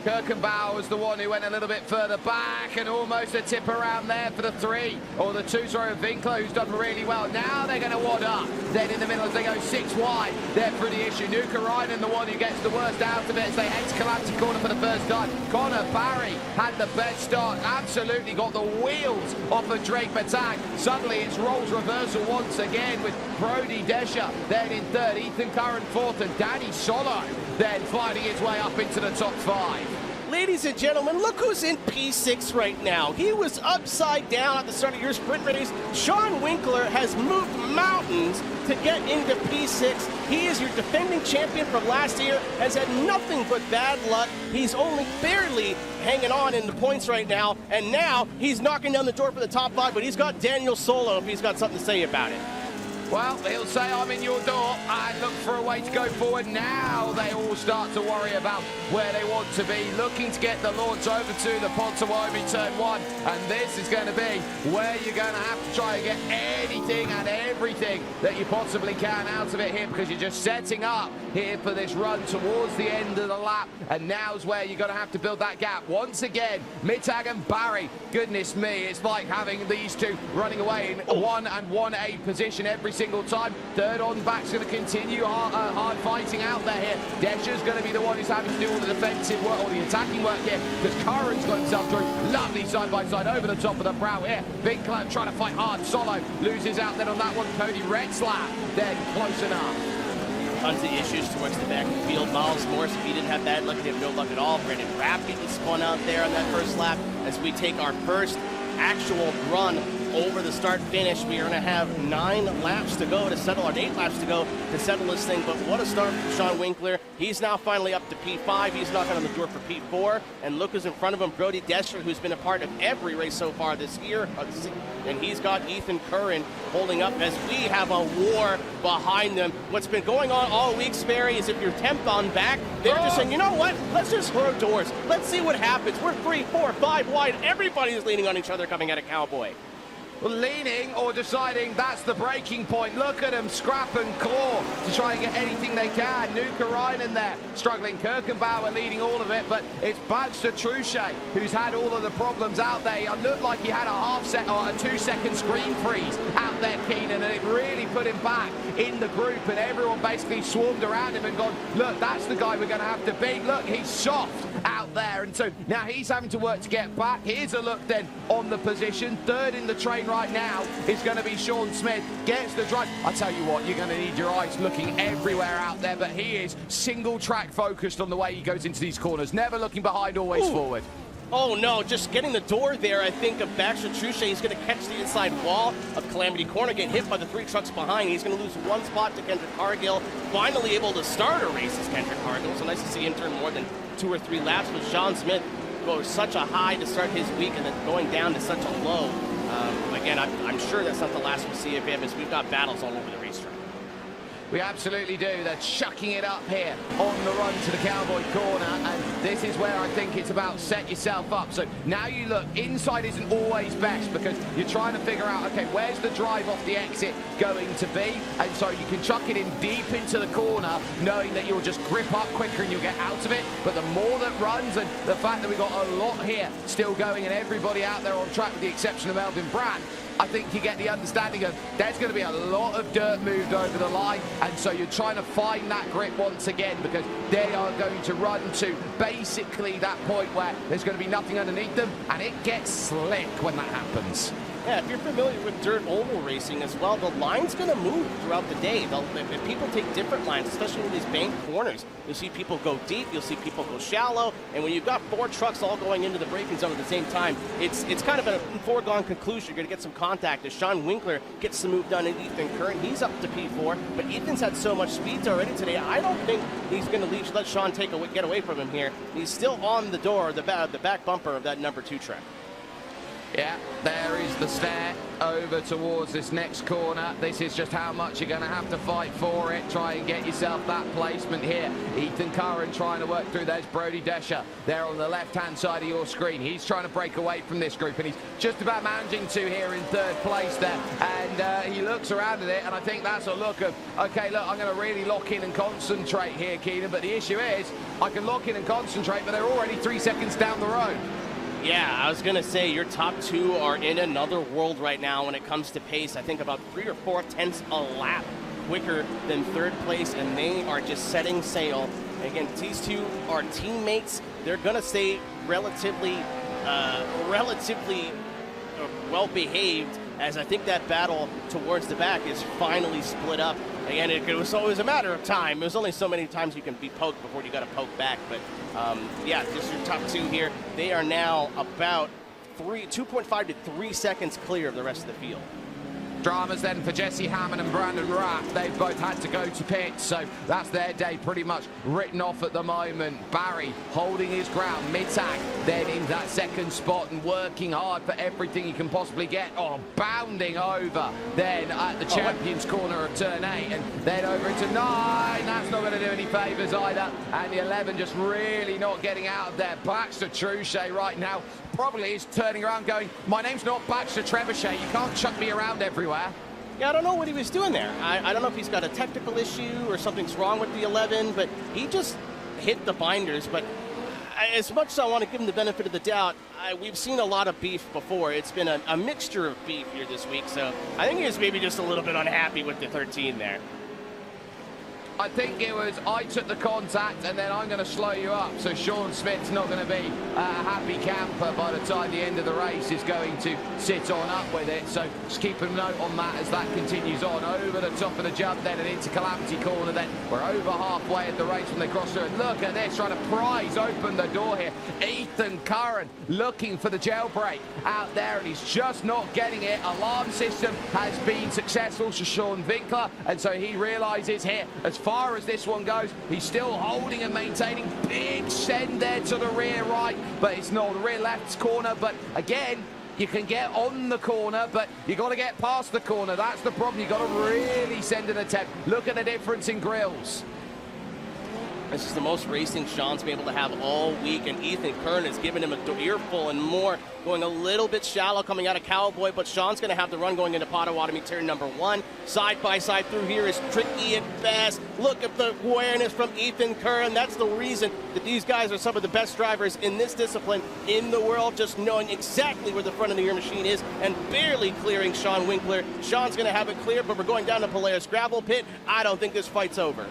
[SPEAKER 8] Kirkenbauer was the one who went a little bit further back and almost a tip around there for the 3. Or the 2, sorry, Winkler, who's done really well. Now they're going to wad up. Then in the middle as they go 6 wide. They're through the issue. Nuka Ryan, the one who gets the worst out of it as they head to Calamity Corner for the first time. Connor Barry had the best start. Absolutely got the wheels off of Drake Matag. Suddenly it's roles reversal once again with Brody Desha then in 3rd. Ethan Curran 4th and Danny Solo then fighting his way up into the top 5.
[SPEAKER 7] Ladies and gentlemen, look who's in P6 right now. He was upside down at the start of your sprint race. Sean Winkler has moved mountains to get into P6. He is your defending champion from last year, has had nothing but bad luck. He's only barely hanging on in the points right now, and now he's knocking down the door for the top 5, but he's got Daniel Solo if he's got something to say about it.
[SPEAKER 8] Well, he'll say I'm in your door and look for a way to go forward. Now they all start to worry about where they want to be, looking to get the launch over to the Potawatomi turn 1. And this is going to be where you're going to have to try and get anything and everything that you possibly can out of it here, because you're just setting up here for this run towards the end of the lap. And now's where you're going to have to build that gap. Once again, Mittag and Barry, goodness me, it's like having these two running away in 1 and 1A position every single time. Third on back's going to continue hard fighting out there here. Desha's going to be the one who's having to do all the defensive work or the attacking work here, because Curran's got himself through. Lovely side by side over the top of the brow here. Big Cloud trying to fight hard. Solo loses out then on that one. Cody Retzlaff then close enough.
[SPEAKER 7] Tons of issues towards the back of the field. Miles Morris, if he didn't have bad luck, he had no luck at all. Brandon Rapp getting spun out there on that first lap as we take our first actual run over the start finish. We are going to have 9 laps to go to settle, or 8 laps to go to settle this thing. But what a start from Sean Winkler. He's now finally up to P5. He's knocking on the door for P4. And look who's in front of him, Brody Desher, who's been a part of every race so far this year. And he's got Ethan Curran holding up as we have a war behind them. What's been going on all week, Sperry, is if you're 10th on back, they're just saying, you know what? Let's just throw doors. Let's see what happens. We're 3, 4, 5 wide. Everybody's leaning on each other coming out of Cowboy.
[SPEAKER 8] Well, leaning or deciding that's the breaking point. Look at them scrap and claw to try and get anything they can. Nuka Reinen there struggling. Kirkenbauer leading all of it, but it's Baxter Truchet who's had all of the problems out there. It looked like he had a half second or a 2-second screen freeze out there, Keenan, and it really put him back in the group, and everyone basically swarmed around him and gone, look, that's the guy we're going to have to beat. Look, he's soft out there, and so now he's having to work to get back. Here's a look then on the position. Third in the train right now is going to be Sean Smith. Gets the drive. I tell you what, you're going to need your eyes looking everywhere out there, but he is single track focused on the way he goes into these corners. Never looking behind, always forward.
[SPEAKER 7] Oh no, just getting the door there, I think, of Baxter Truchet. He's going to catch the inside wall of Calamity Corner, get hit by the 3 trucks behind. He's going to lose 1 spot to Kendrick Cargill. Finally able to start a race as Kendrick Cargill. So nice to see him turn more than 2 or 3 laps. With Sean Smith goes such a high to start his week and then going down to such a low. Again, I'm sure that's not the last we'll see of him, as we've got battles all over the racetrack.
[SPEAKER 8] We absolutely do. They're chucking it up here on the run to the Cowboy corner, and this is where I think it's about set yourself up. So now you look, inside isn't always best because you're trying to figure out, okay, where's the drive off the exit going to be? And so you can chuck it in deep into the corner, knowing that you'll just grip up quicker and you'll get out of it. But the more that runs, and the fact that we've got a lot here still going and everybody out there on track with the exception of Melvin Brand, I think you get the understanding of there's going to be a lot of dirt moved over the line, and so you're trying to find that grip once again, because they are going to run to basically that point where there's going to be nothing underneath them, and it gets slick when that happens.
[SPEAKER 7] Yeah, if you're familiar with dirt oval racing as well, the line's going to move throughout the day. If people take different lines, especially in these bank corners, you'll see people go deep, you'll see people go shallow, and when you've got 4 trucks all going into the braking zone at the same time, it's kind of a foregone conclusion. You're going to get some contact as Sean Winkler gets the move done in Ethan Curran. He's up to P4, but Ethan's had so much speed already today, I don't think he's going to let Sean get away from him here. He's still on the door, the back bumper of that number 2 truck.
[SPEAKER 8] Yeah, there is the stare over towards this next corner. This is just how much you're going to have to fight for it. Try and get yourself that placement here. Ethan Curran trying to work through. There's Brody Desher there on the left-hand side of your screen. He's trying to break away from this group, and he's just about managing to here in 3rd place there. And he looks around at it, and I think that's a look of, okay, look, I'm going to really lock in and concentrate here, Keenan. But the issue is, I can lock in and concentrate, but they're already 3 seconds down the road.
[SPEAKER 7] Yeah, I was going to say your top 2 are in another world right now when it comes to pace. I think about 3 or 4 tenths a lap quicker than 3rd place, and they are just setting sail. And again, these 2 are teammates. They're going to stay relatively well behaved, as I think that battle towards the back is finally split up again, it was always a matter of time. There's only so many times you can be poked before you got to poke back. But yeah, just your top two here. They are now about 2.5 to 3 seconds clear of the rest of the field.
[SPEAKER 8] Dramas then for Jesse Hammond and Brandon Rapp. They've both had to go to pits, so that's their day pretty much written off at the moment. Barry holding his ground, Mittag then in that second spot and working hard for everything he can possibly get. Oh, bounding over then at the champions corner of turn 8 and then over into 9. That's not going to do any favours either. And the 11 just really not getting out of there. Baxter Truchet right now probably is turning around going, my name's not Baxter Trebuchet, you can't chuck me around everywhere.
[SPEAKER 7] Yeah, I don't know what he was doing there. I don't know if he's got a technical issue or something's wrong with the 11, but he just hit the binders. But as much as I want to give him the benefit of the doubt, we've seen a lot of beef before. It's been a mixture of beef here this week, so I think he was maybe just a little bit unhappy with the 13 there.
[SPEAKER 8] I think it was, I took the contact and then I'm going to slow you up. So Sean Smith's not going to be a happy camper by the time the end of the race is going to sit on up with it. So just keep a note on that as that continues on. Over the top of the jump then and into Calamity Corner then. We're over halfway at the race when they cross through. And look at this, trying to prise open the door here. Ethan Curran looking for the jailbreak out there and he's just not getting it. Alarm system has been successful to Sean Winkler and so he realises here, as far as this one goes, he's still holding and maintaining. Big send there to the rear right, but it's not the rear left corner. But again, you can get on the corner, but you got to get past the corner. That's the problem. You got to really send an attempt. Look at the difference in grills.
[SPEAKER 7] This is the most racing Sean's been able to have all week, and Ethan Kern has given him an earful and more. Going a little bit shallow coming out of Cowboy, but Sean's going to have the run going into Potawatomi turn number 1. Side by side through here is tricky at best. Look at the awareness from Ethan Kern. That's the reason that these guys are some of the best drivers in this discipline in the world, just knowing exactly where the front of the rear machine is and barely clearing Sean Winkler. Sean's going to have it clear, but we're going down to Polaris gravel pit. I don't think this fight's over.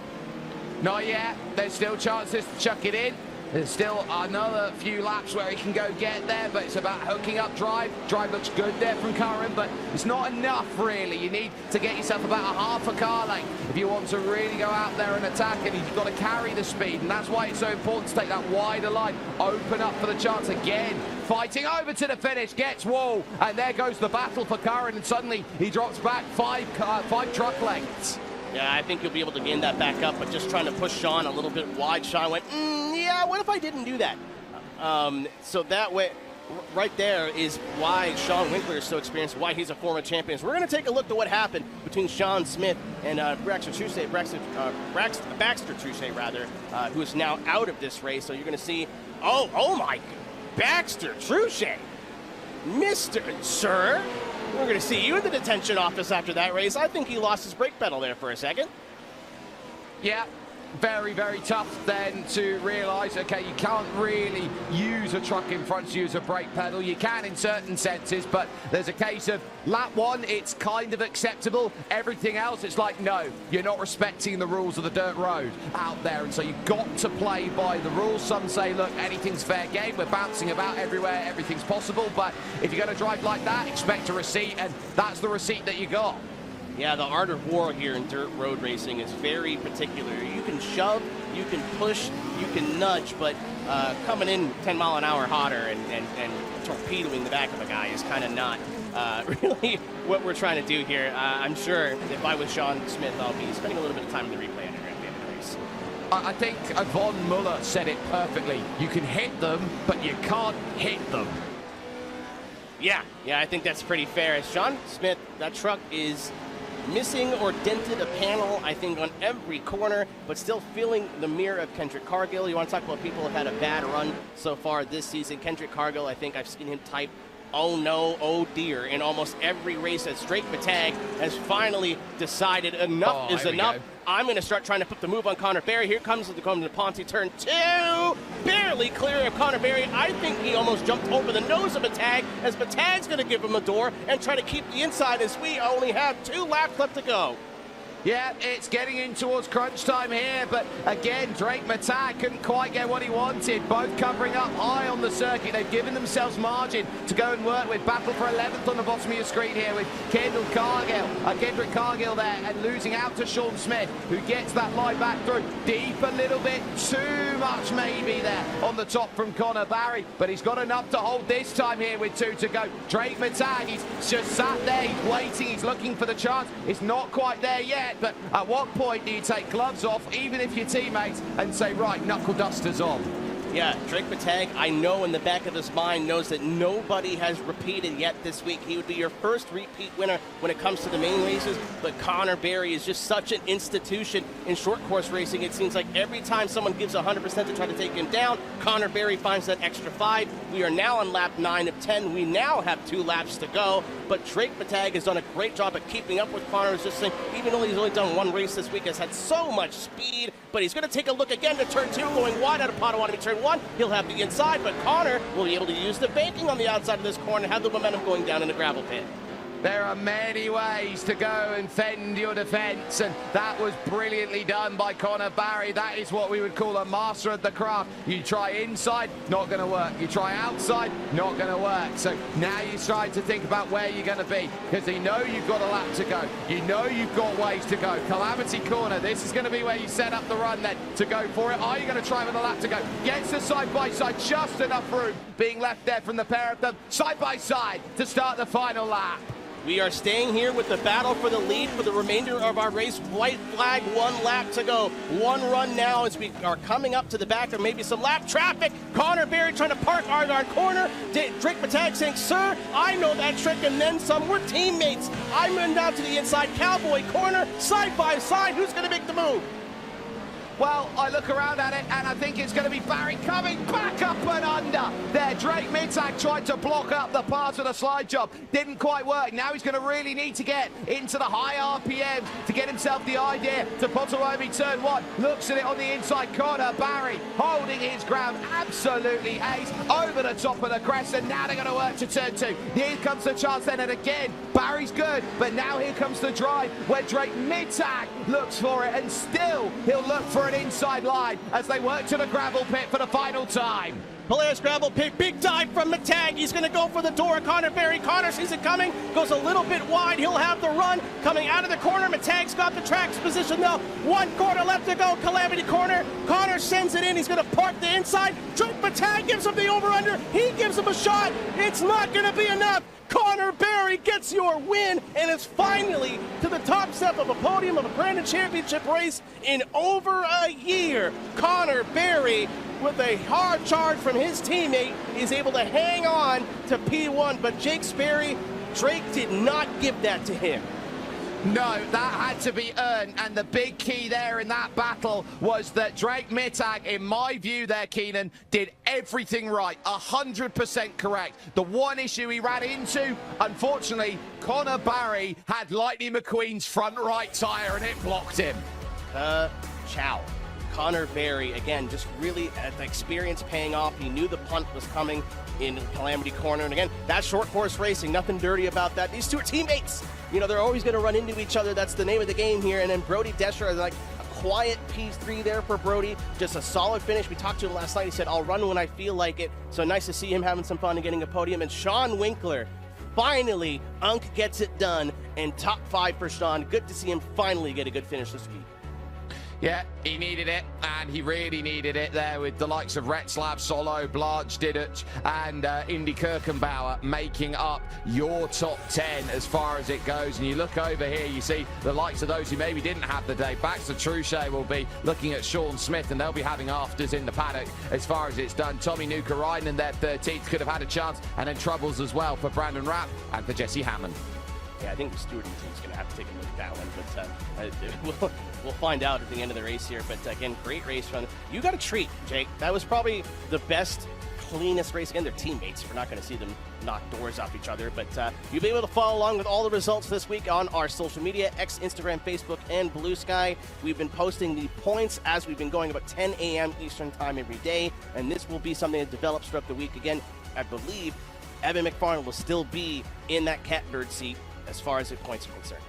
[SPEAKER 8] Not yet. There's still chances to chuck it in. There's still another few laps where he can go get there, but it's about hooking up drive. Drive looks good there from Curran, but it's not enough, really. You need to get yourself about a half a car length if you want to really go out there and attack, and you've got to carry the speed, and that's why it's so important to take that wider line. Open up for the chance again. Fighting over to the finish, gets wall, and there goes the battle for Curran, and suddenly he drops back five truck lengths.
[SPEAKER 7] Yeah, I think you'll be able to gain that back up, but just trying to push Sean a little bit wide. Sean went, yeah, what if I didn't do that? So that way, right there is why Sean Winkler is so experienced, why he's a former champion. So we're going to take a look at what happened between Sean Smith and Baxter Truchet, who is now out of this race. So you're going to see, oh my, Baxter Truchet, Mr. Sir. We're going to see you in the detention office after that race. I think he lost his brake pedal there for a second.
[SPEAKER 8] Yeah, very, very tough then to realise, okay, you can't really use a truck in front of you as a brake pedal. You can in certain senses, but there's a case of lap 1, it's kind of acceptable. Everything else, it's like, no, you're not respecting the rules of the dirt road out there. And so you've got to play by the rules. Some say, look, anything's fair game. We're bouncing about everywhere. Everything's possible. But if you're going to drive like that, expect a receipt. And that's the receipt that you got.
[SPEAKER 7] Yeah, the art of war here in dirt road racing is very particular. You can shove, you can push, you can nudge, but coming in 10 mile an hour hotter and torpedoing the back of a guy is kind of not really what we're trying to do here. I'm sure if I was Sean Smith, I'll be spending a little bit of time in the replay under at the end of the race.
[SPEAKER 8] I think Von Muller said it perfectly. You can hit them, but you can't hit them.
[SPEAKER 7] Yeah, I think that's pretty fair. As Sean Smith, that truck is missing or dented a panel, I think, on every corner, but still feeling the mirror of Kendrick Cargill. You want to talk about people who have had a bad run so far this season. Kendrick Cargill, I think I've seen him type, oh no, oh dear, in almost every race as Drake Matag has finally decided enough is enough. I'm going to start trying to put the move on Connor Berry. Here comes the Ponte turn 2. Barely clear of Connor Berry. I think he almost jumped over the nose of Matag as Matag's going to give him a door and try to keep the inside as we only have 2 laps left to go.
[SPEAKER 8] Yeah, it's getting in towards crunch time here, but again, Drake Matag couldn't quite get what he wanted. Both covering up high on the circuit. They've given themselves margin to go and work with. Battle for 11th on the bottom of your screen here with Kendrick Cargill there, and losing out to Sean Smith, who gets that line back through. Deep a little bit, too much maybe there on the top from Connor Barry, but he's got enough to hold this time here with 2 to go. Drake Matag, he's just sat there, he's waiting, he's looking for the chance. It's not quite there yet. But at what point do you take gloves off, even if your teammates, and say, right, knuckle dusters on?
[SPEAKER 7] Yeah, Drake Matag, I know in the back of his mind, knows that nobody has repeated yet this week. He would be your first repeat winner when it comes to the main races, but Connor Barry is just such an institution in short course racing. It seems like every time someone gives 100% to try to take him down, Connor Barry finds that extra 5. We are now on lap 9 of 10. We now have 2 laps to go, but Drake Matag has done a great job at keeping up with Connor. Even though he's only done 1 race this week, has had so much speed, but he's going to take a look again to turn 2, going wide out of Potawatomi turn 1. He'll have the inside, but Connor will be able to use the banking on the outside of this corner and have the momentum going down in the gravel pit.
[SPEAKER 8] There are many ways to go and fend your defence, and that was brilliantly done by Connor Barry. That is what we would call a master of the craft. You try inside, not going to work. You try outside, not going to work. So now you try to think about where you're going to be, because you know you've got a lap to go. You know you've got ways to go. Calamity Corner, this is going to be where you set up the run then to go for it. Are you going to try with a lap to go? Gets the side-by-side, just enough room being left there from the pair of them. Side-by-side to start the final lap.
[SPEAKER 7] We are staying here with the battle for the lead for the remainder of our race. White flag, 1 lap to go. 1 run now as we are coming up to the back. There may be some lap traffic. Connor Barry trying to park our corner. Drake Matag saying, sir, I know that trick, and then some. We're teammates. I'm running down to the inside cowboy corner, side by side. Who's going to make the move?
[SPEAKER 8] Well, I look around at it, and I think it's going to be Barry coming back up and under. There, Drake Matag tried to block up the pass with a slide job. Didn't quite work. Now he's going to really need to get into the high RPMs to get himself the idea to Potawatomi turn 1. Looks at it on the inside corner. Barry holding his ground. Absolutely ace. Over the top of the crest, and now they're going to work to turn 2. Here comes the chance then, and again, Barry's good, but now here comes the drive where Drake Matag looks for it, and still he'll look for an inside line as they work to the gravel pit for the final time.
[SPEAKER 7] Polaris gravel pit, big dive from Matag. He's going to go for the door. Connor Barry, Connor sees it coming, goes a little bit wide. He'll have the run coming out of the corner. Matag's got the tracks position though. 1 corner left to go. Calamity corner. Connor sends it in. He's going to park the inside. Drake Matag gives him the over-under. He gives him a shot. It's not going to be enough. Connor Barry gets your win, and is finally to the top step of a podium of a Crandon Championship race in over a year. Connor Barry, with a hard charge from his teammate, is able to hang on to P1, but Jake Sperry, Drake did not give that to him.
[SPEAKER 8] No, that had to be earned, and the big key there in that battle was that Drake Matag, in my view there, Keenan, did everything right, 100% correct. The one issue he ran into, unfortunately, Connor Barry had Lightning McQueen's front right tire, and it blocked him.
[SPEAKER 7] Ciao. Connor Barry, again, just really the experience paying off. He knew the punt was coming in Calamity Corner. And again, that's short course racing. Nothing dirty about that. These two are teammates. You know, they're always going to run into each other. That's the name of the game here. And then Brody Desher is like a quiet P3 there for Brody. Just a solid finish. We talked to him last night. He said, I'll run when I feel like it. So nice to see him having some fun and getting a podium. And Sean Winkler, finally, Unk gets it done. And top 5 for Sean. Good to see him finally get a good finish this week.
[SPEAKER 8] Yeah, he needed it, and he really needed it there with the likes of Retzlaff, Solo, Blanche, Diduch, and Indy Kirkenbauer making up your top 10 as far as it goes. And you look over here, you see the likes of those who maybe didn't have the day. Baxter Truchet will be looking at Sean Smith, and they'll be having afters in the paddock as far as it's done. Tommy Nuka-Rainen, their 13th, could have had a chance, and then troubles as well for Brandon Rapp and for Jesse Hammond.
[SPEAKER 7] Yeah, I think the stewarding team's going to have to take a look at that one, but we'll find out at the end of the race here. But again, great race run. You got a treat, Jake. That was probably the best, cleanest race. Again, they're teammates. We're not going to see them knock doors off each other, but you'll be able to follow along with all the results this week on our social media, X, Instagram, Facebook, and Blue Sky. We've been posting the points as we've been going about 10 a.m. Eastern time every day, and this will be something that develops throughout the week. Again, I believe Evan McFarland will still be in that catbird seat as far as the points are concerned.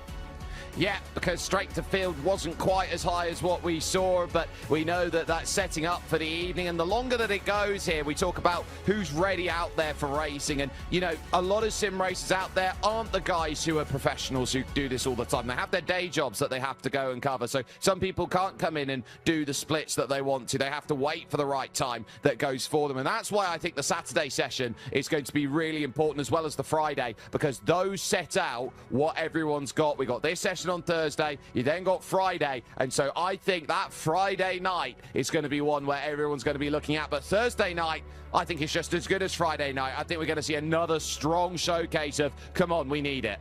[SPEAKER 8] Yeah, because straight to field wasn't quite as high as what we saw, but we know that that's setting up for the evening. And the longer that it goes here, we talk about who's ready out there for racing. And, you know, a lot of sim racers out there aren't the guys who are professionals who do this all the time. They have their day jobs that they have to go and cover. So some people can't come in and do the splits that they want to. They have to wait for the right time that goes for them. And that's why I think the Saturday session is going to be really important, as well as the Friday, because those set out what everyone's got. We got this session on Thursday, you then got Friday, and so I think that Friday night is going to be one where everyone's going to be looking at. But Thursday night, I think it's just as good as Friday night. I think we're going to see another strong showcase of, come on, we need it.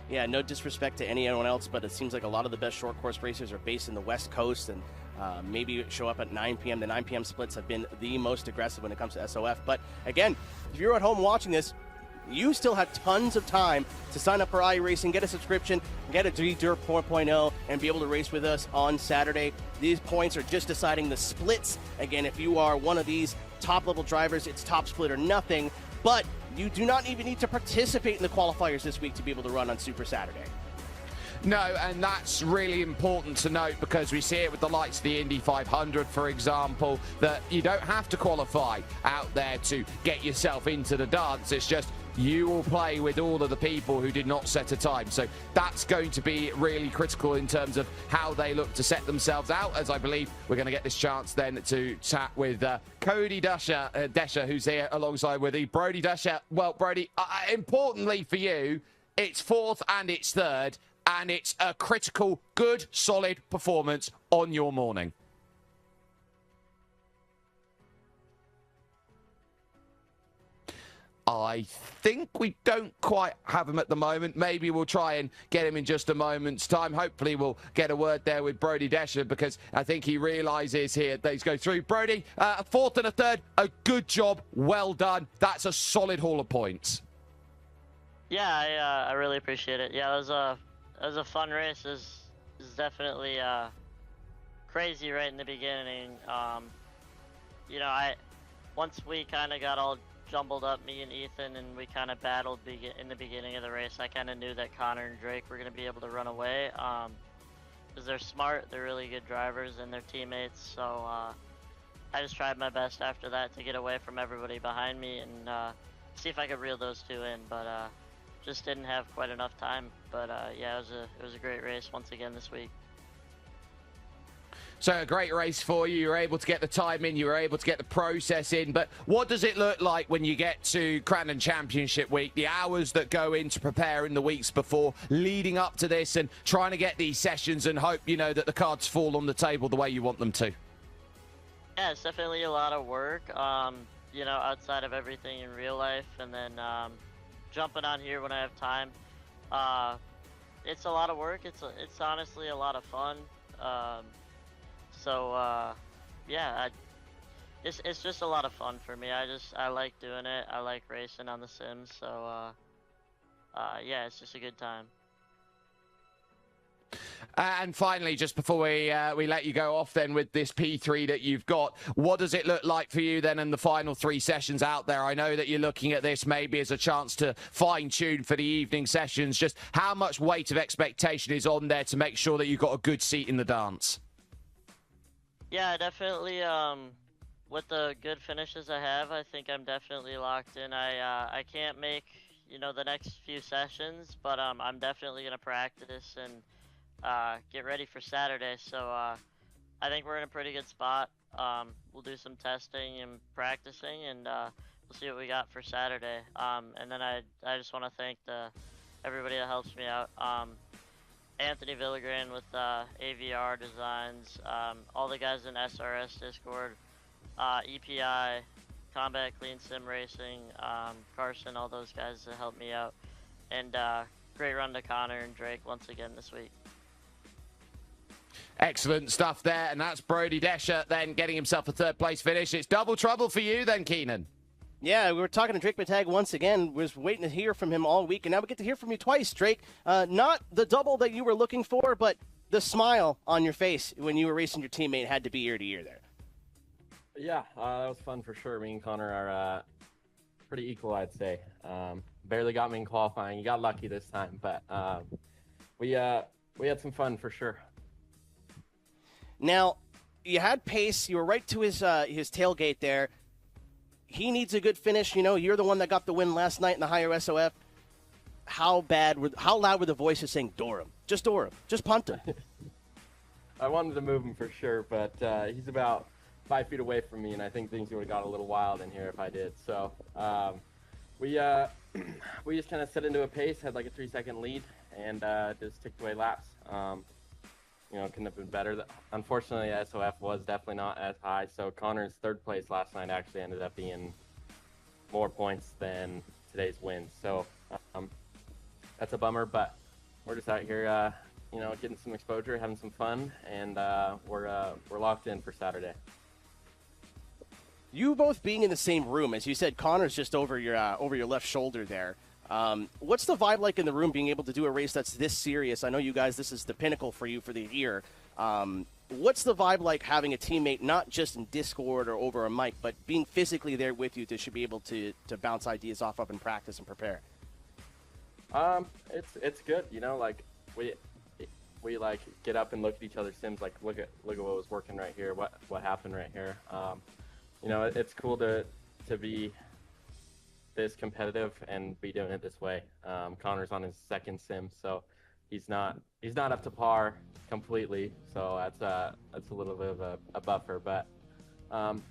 [SPEAKER 7] Yeah, no disrespect to anyone else, but it seems like a lot of the best short course racers are based in the West Coast, and maybe show up at 9 p.m. The 9 p.m. splits have been the most aggressive when it comes to SOF. But again, if you're at home watching this, you still have tons of time to sign up for iRacing, get a subscription, get a Dirt 4.0, and be able to race with us on Saturday. These points are just deciding the splits. Again, if you are one of these top-level drivers, it's top split or nothing. But you do not even need to participate in the qualifiers this week to be able to run on Super Saturday.
[SPEAKER 8] No, and that's really important to note, because we see it with the likes of the Indy 500, for example, that you don't have to qualify out there to get yourself into the dance. It's just you will play with all of the people who did not set a time. So that's going to be really critical in terms of how they look to set themselves out, as I believe we're going to get this chance then to chat with Cody Desher, who's here alongside with Brody Desher. Well, Brody, importantly for you, it's fourth and it's third, and it's a critical, good, solid performance on your morning. I think we don't quite have him at the moment. Maybe we'll try and get him in just a moment's time. Hopefully we'll get a word there with Brody Desher, because I think he realises here that he's going through. Brody, a fourth and a third, a good job, well done. That's a solid haul of points.
[SPEAKER 6] Yeah, I really appreciate it. Yeah, it was a fun race. It was definitely crazy right in the beginning. You know, once we kind of got all jumbled up, me and Ethan, and we kind of battled in the beginning of the race, I kind of knew that Connor and Drake were going to be able to run away, because they're smart, they're really good drivers, and they're teammates. So I just tried my best after that to get away from everybody behind me and see if I could reel those two in, but just didn't have quite enough time. But yeah, it was a great race once again this week.
[SPEAKER 8] So a great race for you. You were able to get the time in. You were able to get the process in. But what does it look like when you get to Crandon Championship Week? The hours that go into preparing the weeks before, leading up to this, and trying to get these sessions and hope, you know, that the cards fall on the table the way you want them to.
[SPEAKER 6] Yeah, it's definitely a lot of work, you know, outside of everything in real life. And then jumping on here when I have time. It's a lot of work. It's honestly a lot of fun. So yeah, it's just a lot of fun for me. I like doing it. I like racing on the Sims. So yeah, it's just a good time.
[SPEAKER 8] And finally, just before we let you go off then with this P3 that you've got, what does it look like for you then in the final three sessions out there? I know that you're looking at this maybe as a chance to fine-tune for the evening sessions. Just how much weight of expectation is on there to make sure that you've got a good seat in the dance?
[SPEAKER 6] Yeah, definitely. With the good finishes I have, I think I'm definitely locked in. I can't make, you know, the next few sessions, but I'm definitely gonna practice and get ready for Saturday. So I think we're in a pretty good spot. We'll do some testing and practicing, and we'll see what we got for Saturday. And then I just want to thank everybody that helps me out. Anthony Villagran with AVR Designs, all the guys in SRS Discord, EPI, Combat Clean Sim Racing, Carson, all those guys that helped me out. And great run to Connor and Drake once again this week.
[SPEAKER 8] Excellent stuff there, and that's Brody Desher then getting himself a third place finish. It's double trouble for you then, Keenan.
[SPEAKER 7] Yeah, we were talking to Drake Matag once again. Was waiting to hear from him all week, and now we get to hear from you twice, Drake. Not the double that you were looking for, but the smile on your face when you were racing your teammate had to be ear to ear there.
[SPEAKER 9] Yeah, that was fun for sure. Me and Connor are pretty equal, I'd say. Barely got me in qualifying. You got lucky this time, but we we had some fun for sure.
[SPEAKER 7] Now, you had pace. You were right to his tailgate there. He needs a good finish. You know, you're the one that got the win last night in the higher SOF. How loud were the voices saying, door him, just punt him?
[SPEAKER 9] I wanted to move him for sure, but he's about 5 feet away from me, and I think things would have got a little wild in here if I did. So we just kind of set into a pace, had like a 3-second lead, and just ticked away laps. You know, couldn't have been better. Unfortunately, SOF was definitely not as high, so Connor's third place last night actually ended up being more points than today's win. So that's a bummer, but we're just out here, you know, getting some exposure, having some fun, and we're locked in for Saturday.
[SPEAKER 7] You both being in the same room, as you said, Connor's just over your left shoulder there. What's the vibe like in the room being able to do a race that's this serious? I know you guys, this is the pinnacle for you for the year. What's the vibe like having a teammate, not just in Discord or over a mic, but being physically there with you to be able to bounce ideas off of and practice and prepare?
[SPEAKER 9] It's good, you know, like we like get up and look at each other's sims, like look at what was working right here, what happened right here. You know, it's cool to be this competitive and be doing it this way. Connor's on his second sim, so he's not up to par completely, so that's a little bit of a buffer, but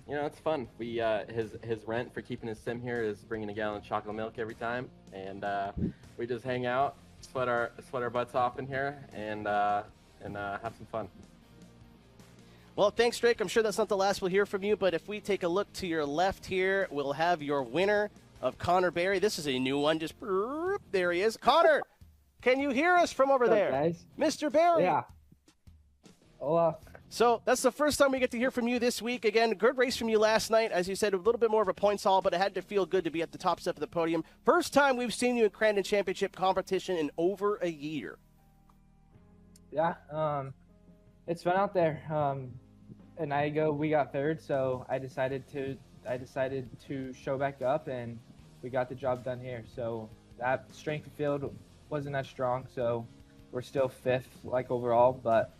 [SPEAKER 9] you know, it's fun. We his rent for keeping his sim here is bringing a gallon of chocolate milk every time, and we just hang out, sweat our butts off in here, and have some fun.
[SPEAKER 7] Well, thanks, Drake. I'm sure that's not the last we'll hear from you, but if we take a look to your left here, we'll have your winner of Connor Berry. This is a new one. Just there he is. Connor, can you hear us from over there?
[SPEAKER 10] Guys?
[SPEAKER 7] Mr. Berry.
[SPEAKER 10] Yeah. Hola.
[SPEAKER 7] So that's the first time we get to hear from you this week. Again, good race from you last night. As you said, a little bit more of a points haul, but it had to feel good to be at the top step of the podium. First time we've seen you in Crandon Championship competition in over a year.
[SPEAKER 10] Yeah, it's fun out there. We got third, so I decided to show back up, and we got the job done here. So that strength of field wasn't as strong, so we're still fifth like overall, but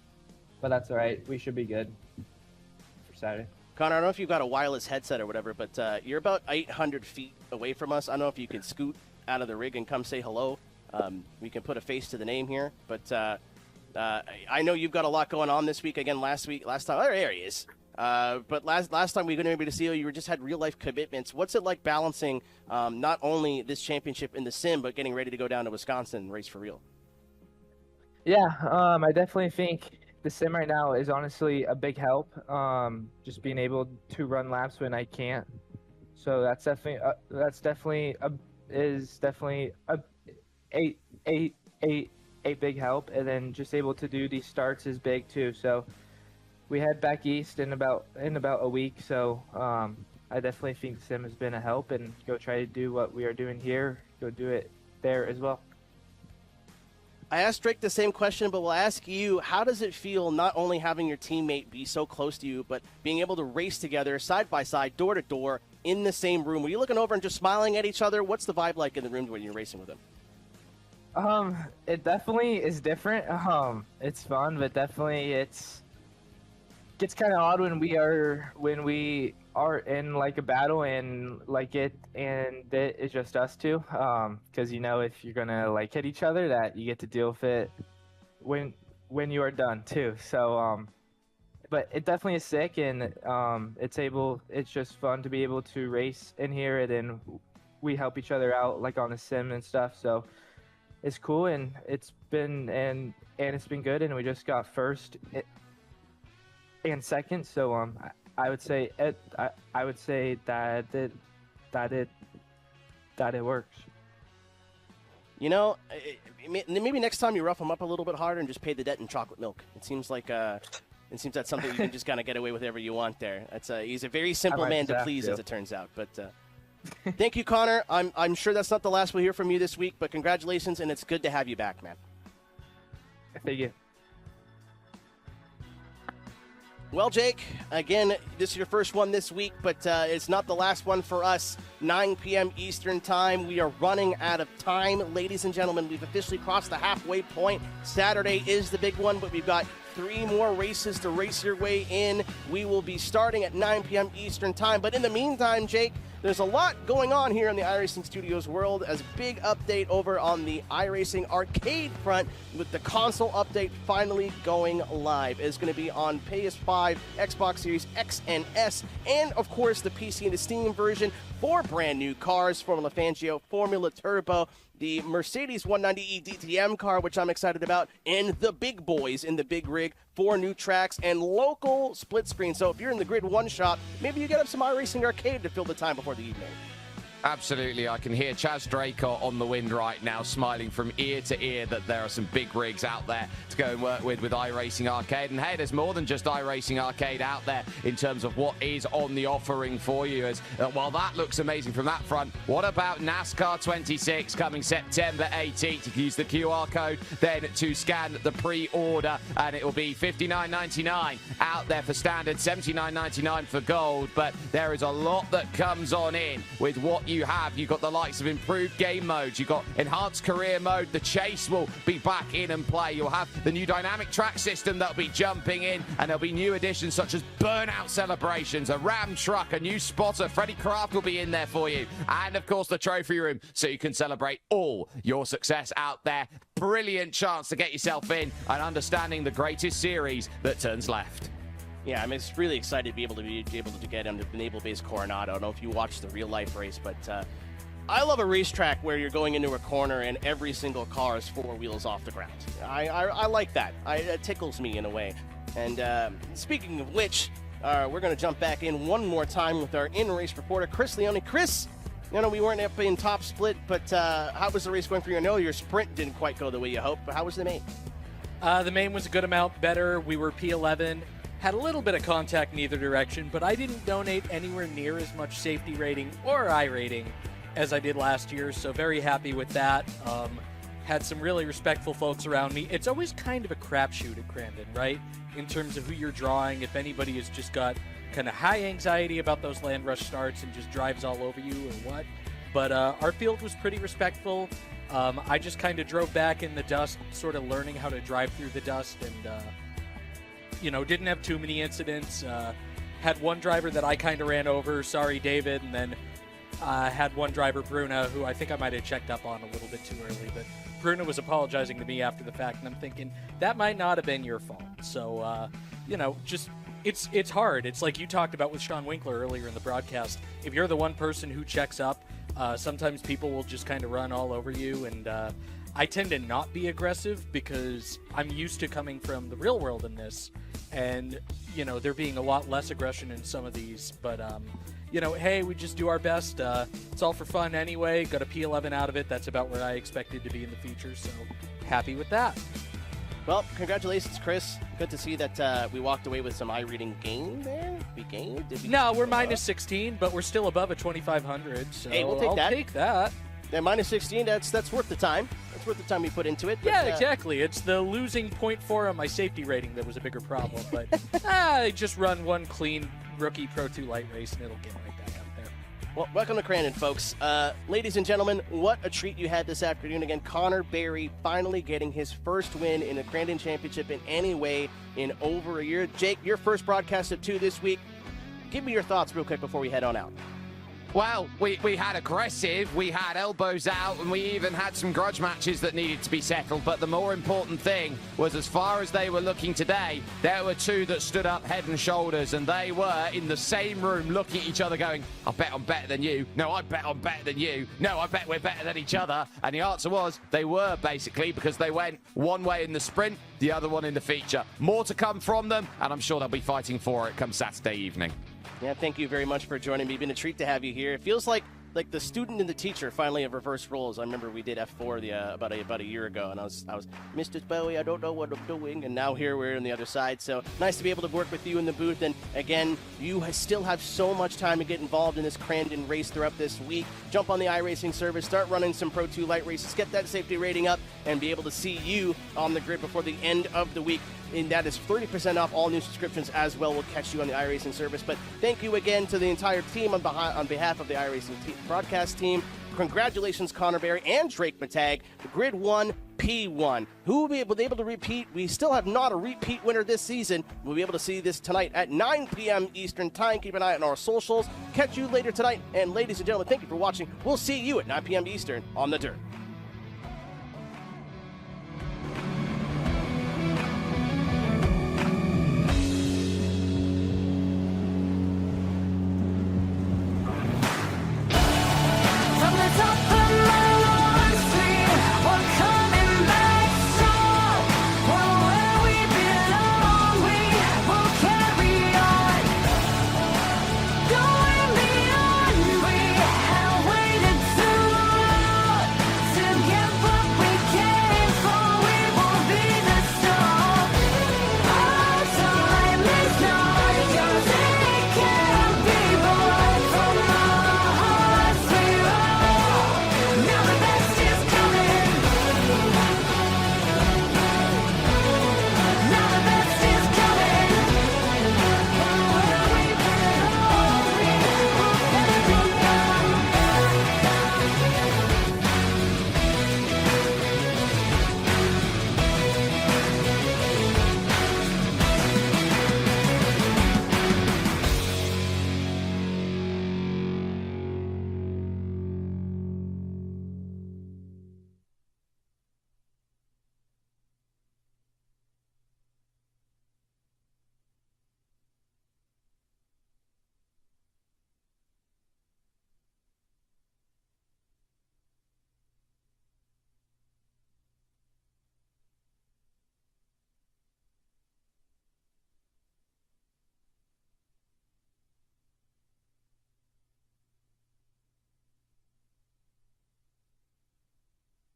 [SPEAKER 10] that's all right. We should be good for Saturday.
[SPEAKER 7] Connor, I don't know if you've got a wireless headset or whatever, but you're about 800 feet away from us. I don't know if you can scoot out of the rig and come say hello. We can put a face to the name here, but I know you've got a lot going on this week. Again, last time, oh, there he is. But last time we were going to be able to see you just had real life commitments. What's it like balancing not only this championship in the sim, but getting ready to go down to Wisconsin and race for real?
[SPEAKER 10] Yeah, I definitely think the sim right now is honestly a big help. Just being able to run laps when I can't. So that's definitely a big help, and then just able to do these starts is big too. So we head back east in about a week. So I definitely think the sim has been a help, and go try to do what we are doing here, go do it there as well.
[SPEAKER 7] I asked Drake the same question, but we'll ask you, how does it feel not only having your teammate be so close to you, but being able to race together side by side, door to door, in the same room? Were you looking over and just smiling at each other? What's the vibe like in the room when you're racing with them?
[SPEAKER 10] It definitely is different. It's fun, but definitely gets kind of odd when we are in like a battle and it is just us two. Because if you're gonna like hit each other, that you get to deal with it when you are done too. So but it definitely is sick, and it's just fun to be able to race in here, and then we help each other out like on the sim and stuff. So it's cool, and it's been good, and we just got first and second. So I would say that it works.
[SPEAKER 7] Maybe next time you rough them up a little bit harder and just pay the debt in chocolate milk. It seems that's something you can just kind of get away with whatever you want there. He's a very simple man to please, as it turns out. But thank you, Connor. I'm sure that's not the last we'll hear from you this week, but congratulations, and it's good to have you back, man.
[SPEAKER 10] Thank you.
[SPEAKER 7] Well, Jake, again, this is your first one this week, but it's not the last one for us. 9 p.m. Eastern Time. We are running out of time. Ladies and gentlemen, we've officially crossed the halfway point. Saturday is the big one, but we've got 3 more races to race your way in. We will be starting at 9 p.m. Eastern Time. But in the meantime, Jake, there's a lot going on here in the iRacing Studios world as a big update over on the iRacing arcade front with the console update finally going live. It's going to be on PS5, Xbox Series X and S, and of course the PC and the Steam version. 4 brand new cars, Formula Fangio, Formula Turbo, the Mercedes 190e DTM car, which I'm excited about, and the big boys in the big rig, 4 new tracks, and local split screen. So if you're in the Grid 1 shop, maybe you get up some iRacing Arcade to fill the time before the evening.
[SPEAKER 8] Absolutely. I can hear Chaz Draker on the wind right now, smiling from ear to ear that there are some big rigs out there to go and work with iRacing Arcade. And hey, there's more than just iRacing Arcade out there in terms of what is on the offering for you. As while that looks amazing from that front, what about NASCAR 26 coming September 18th? You can use the QR code then to scan the pre-order, and it will be $59.99 out there for standard, $79.99 for gold. But there is a lot that comes on in with what you have. You've got the likes of improved game modes. You've got enhanced career mode. The chase will be back in and play. You'll have the new dynamic track system that'll be jumping in, and there'll be new additions such as burnout celebrations, a Ram truck, a new spotter. Freddie Kraft will be in there for you. And of course the trophy room, so you can celebrate all your success out there. Brilliant chance to get yourself in and understanding the greatest series that turns left.
[SPEAKER 7] Yeah, I'm just really excited to be able to get into the Naval Base Coronado. I don't know if you watched the real-life race, but I love a racetrack where you're going into a corner and every single car is 4 wheels off the ground. I like that. It tickles me in a way. And speaking of which, we're going to jump back in one more time with our in-race reporter, Chris Leone. Chris, you know, we weren't up in top split, but how was the race going for you? I know your sprint didn't quite go the way you hoped, but how was the main?
[SPEAKER 3] The main was a good amount better. We were P11. Had a little bit of contact in either direction, but I didn't donate anywhere near as much safety rating or I rating as I did last year, so very happy with that. Had some really respectful folks around me. It's always kind of a crapshoot at Crandon, right? In terms of who you're drawing, if anybody has just got kind of high anxiety about those land rush starts and just drives all over you or what. But our field was pretty respectful. I just kind of drove back in the dust, sort of learning how to drive through the dust, and you know, didn't have too many incidents. Had one driver that I kind of ran over, sorry David, and then had one driver, Bruna, who I think I might have checked up on a little bit too early, but Bruna was apologizing to me after the fact, and I'm thinking, that might not have been your fault. So, you know, just, it's hard. It's like you talked about with Sean Winkler earlier in the broadcast. If you're the one person who checks up, sometimes people will just kind of run all over you, and I tend to not be aggressive because I'm used to coming from the real world in this, and, you know, there being a lot less aggression in some of these, but, you know, hey, we just do our best. It's all for fun anyway. Got a P11 out of it. That's about where I expected to be in the future, so happy with that.
[SPEAKER 7] Well, congratulations, Chris. Good to see that we walked away with some eye-reading gain there. We gained?
[SPEAKER 3] No, we're minus 16, but we're still above a 2,500, so
[SPEAKER 7] hey, we'll take
[SPEAKER 3] I'll take that.
[SPEAKER 7] Yeah, minus 16, that's worth the time. That's worth the time we put into it. But,
[SPEAKER 3] yeah, exactly. It's the losing 0.4 on my safety rating that was a bigger problem. But I just run one clean rookie Pro 2 light race, and it'll get right back out there.
[SPEAKER 7] Well, welcome to Crandon, folks. Ladies and gentlemen, what a treat you had this afternoon. Again, Connor Berry finally getting his first win in a Crandon Championship in any way in over a year. Jake, your first broadcast of 2 this week. Give me your thoughts real quick before we head on out.
[SPEAKER 8] Well, we had aggressive, we had elbows out, and we even had some grudge matches that needed to be settled. But the more important thing was, as far as they were looking today, there were 2 that stood up head and shoulders, and they were in the same room looking at each other going, I bet I'm better than you. No, I bet I'm better than you. No, I bet we're better than each other. And the answer was they were, basically, because they went one way in the sprint, the other one in the feature. More to come from them, and I'm sure they'll be fighting for it come Saturday evening.
[SPEAKER 7] Yeah, thank you very much for joining me. It's been a treat to have you here. It feels like like the student and the teacher finally have reversed roles. I remember we did F4 about a year ago, and I was Mr. Bowie, I don't know what I'm doing, and now here we're on the other side. So nice to be able to work with you in the booth. And again, you still have so much time to get involved in this Crandon race throughout this week. Jump on the iRacing service, start running some Pro 2 light races, get that safety rating up, and be able to see you on the grid before the end of the week. And that is 30% off all new subscriptions as well. We'll catch you on the iRacing service. But thank you again to the entire team on behalf of the iRacing broadcast team. Congratulations, Connor Berry and Drake Matag. Grid 1, P1. Who will be able to repeat? We still have not a repeat winner this season. We'll be able to see this tonight at 9 p.m. Eastern Time. Keep an eye on our socials. Catch you later tonight. And ladies and gentlemen, thank you for watching. We'll see you at 9 p.m. Eastern on The Dirt.